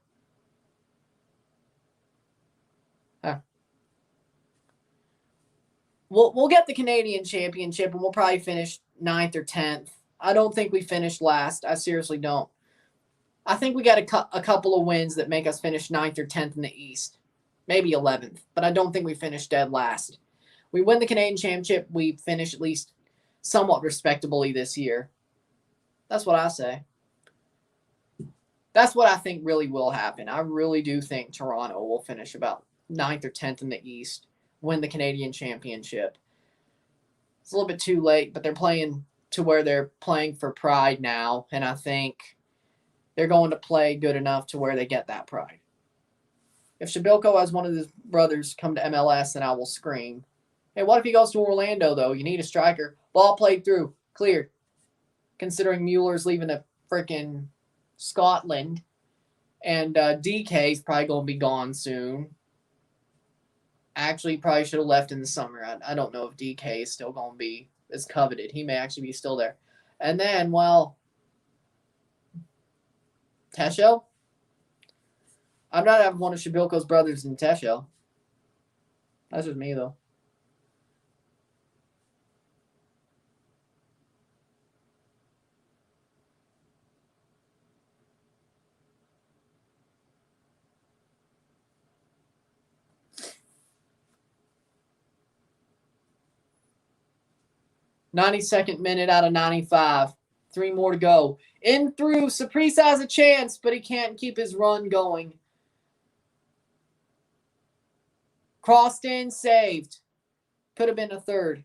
We'll get the Canadian Championship, and we'll probably finish 9th or 10th. I don't think we finished last. I seriously don't. I think we got a couple of wins that make us finish 9th or 10th in the East. Maybe 11th, but I don't think we finished dead last. We win the Canadian Championship, we finish at least somewhat respectably this year. That's what I say. That's what I think really will happen. I really do think Toronto will finish about 9th or 10th in the East, win the Canadian Championship. It's a little bit too late, but they're playing to where they're playing for pride now, and I think they're going to play good enough to where they get that pride. If Shabilko has one of his brothers come to MLS, then I will scream. Hey, what if he goes to Orlando, though? You need a striker. Ball played through. Cleared. Considering Mueller's leaving to freaking Scotland. And DK's probably going to be gone soon. Actually, probably should have left in the summer. I don't know if DK is still going to be as coveted. He may actually be still there. And then, well, Tesho? I'm not having one of Shabilko's brothers in Tesho. That's just me, though. .92nd minute out of 95. 3 more to go. In through. Saprissa has a chance, but he can't keep his run going. Crossed in, saved. Could have been a third.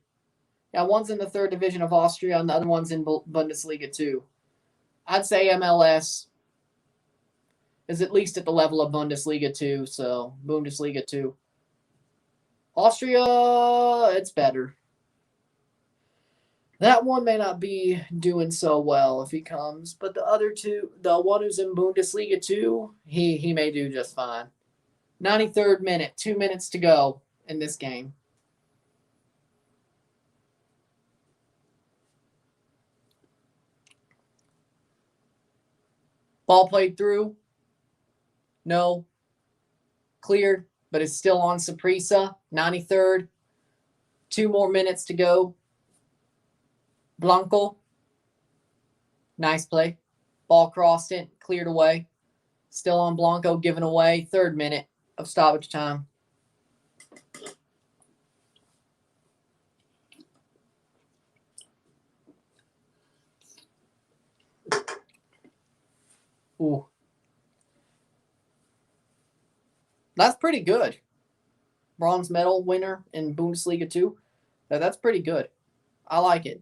Yeah, one's in the 3rd division of Austria, and the other one's in Bundesliga 2. I'd say MLS is at least at the level of Bundesliga 2, so Bundesliga 2. Austria, it's better. That one may not be doing so well if he comes, but the other two, the one who's in Bundesliga 2, he may do just fine. 93rd minute, 2 minutes to go in this game. Ball played through. No. Cleared, but it's still on Saprissa. 93rd. 2 more minutes to go. Blanco. Nice play. Ball crossed it, cleared away. Still on Blanco, given away. 3rd minute of stoppage time. Ooh. That's pretty good. Bronze medal winner in Bundesliga 2. That's pretty good. I like it.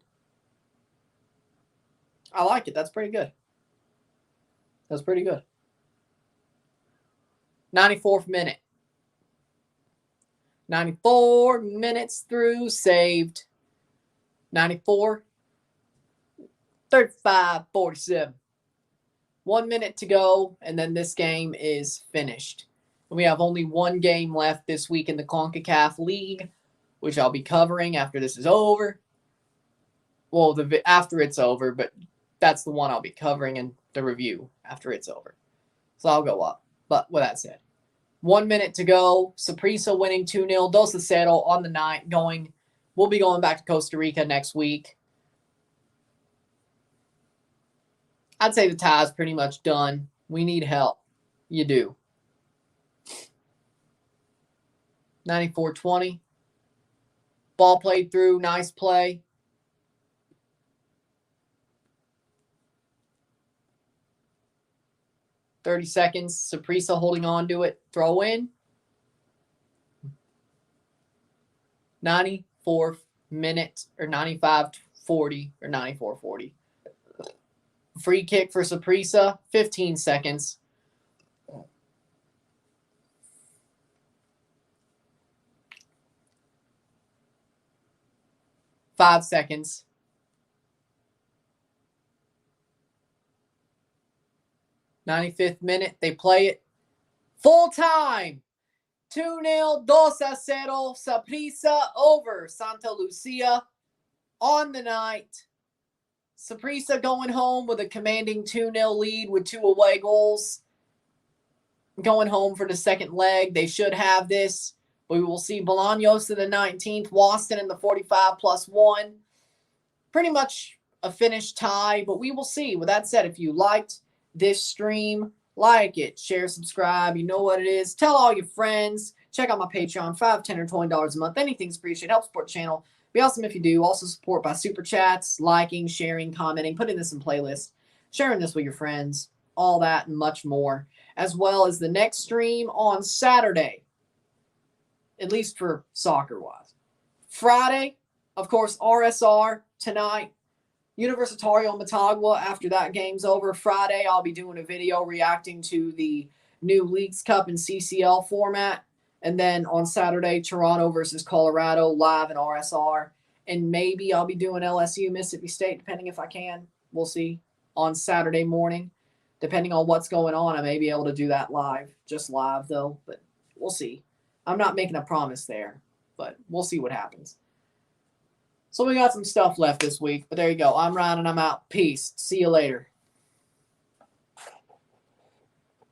I like it. That's pretty good. That's pretty good. 94th minute. 94 minutes through, saved. 94. 35, 47. 1 minute to go, and then this game is finished. We have only one game left this week in the CONCACAF League, which I'll be covering after this is over. Well, after it's over, but that's the one I'll be covering in the review after it's over. So I'll go up. But with that said, 1 minute to go. Saprissa winning 2-0. Dos Acero on the 9th going. We'll be going back to Costa Rica next week. I'd say the tie's pretty much done. We need help. You do. 94-20. Ball played through. Nice play. .30 seconds. Saprissa holding on to it. Throw in. 94th minute or 95-40 or 94-40. Free kick for Saprissa. 15 seconds. 5 seconds. '95th minute, they play it. Full time. 2-0, 2-0, Saprissa over Santa Lucia on the night. Saprissa going home with a commanding 2-0 lead with 2 away goals. Going home for the second leg. They should have this. We will see Bolaños in the 19th, Waston in the 45+1. Pretty much a finished tie, but we will see. With that said, if you liked this stream, like it, share, subscribe. You know what it is. Tell all your friends. Check out my Patreon, $5, $10, or $20 a month. Anything's appreciated. Help support the channel. Be awesome if you do. Also support by super chats, liking, sharing, commenting, putting this in playlists, sharing this with your friends, all that and much more, as well as the next stream on Saturday, at least for soccer-wise. Friday, of course, RSR tonight. Universitario Motagua after that game's over. Friday, I'll be doing a video reacting to the new Leagues Cup and CCL format. And then on Saturday, Toronto versus Colorado live in RSR. And maybe I'll be doing LSU Mississippi State, depending if I can. We'll see. On Saturday morning, depending on what's going on, I may be able to do that live. Just live, though. But we'll see. I'm not making a promise there. But we'll see what happens. So we got some stuff left this week, but there you go. I'm Ryan and I'm out. Peace. See you later.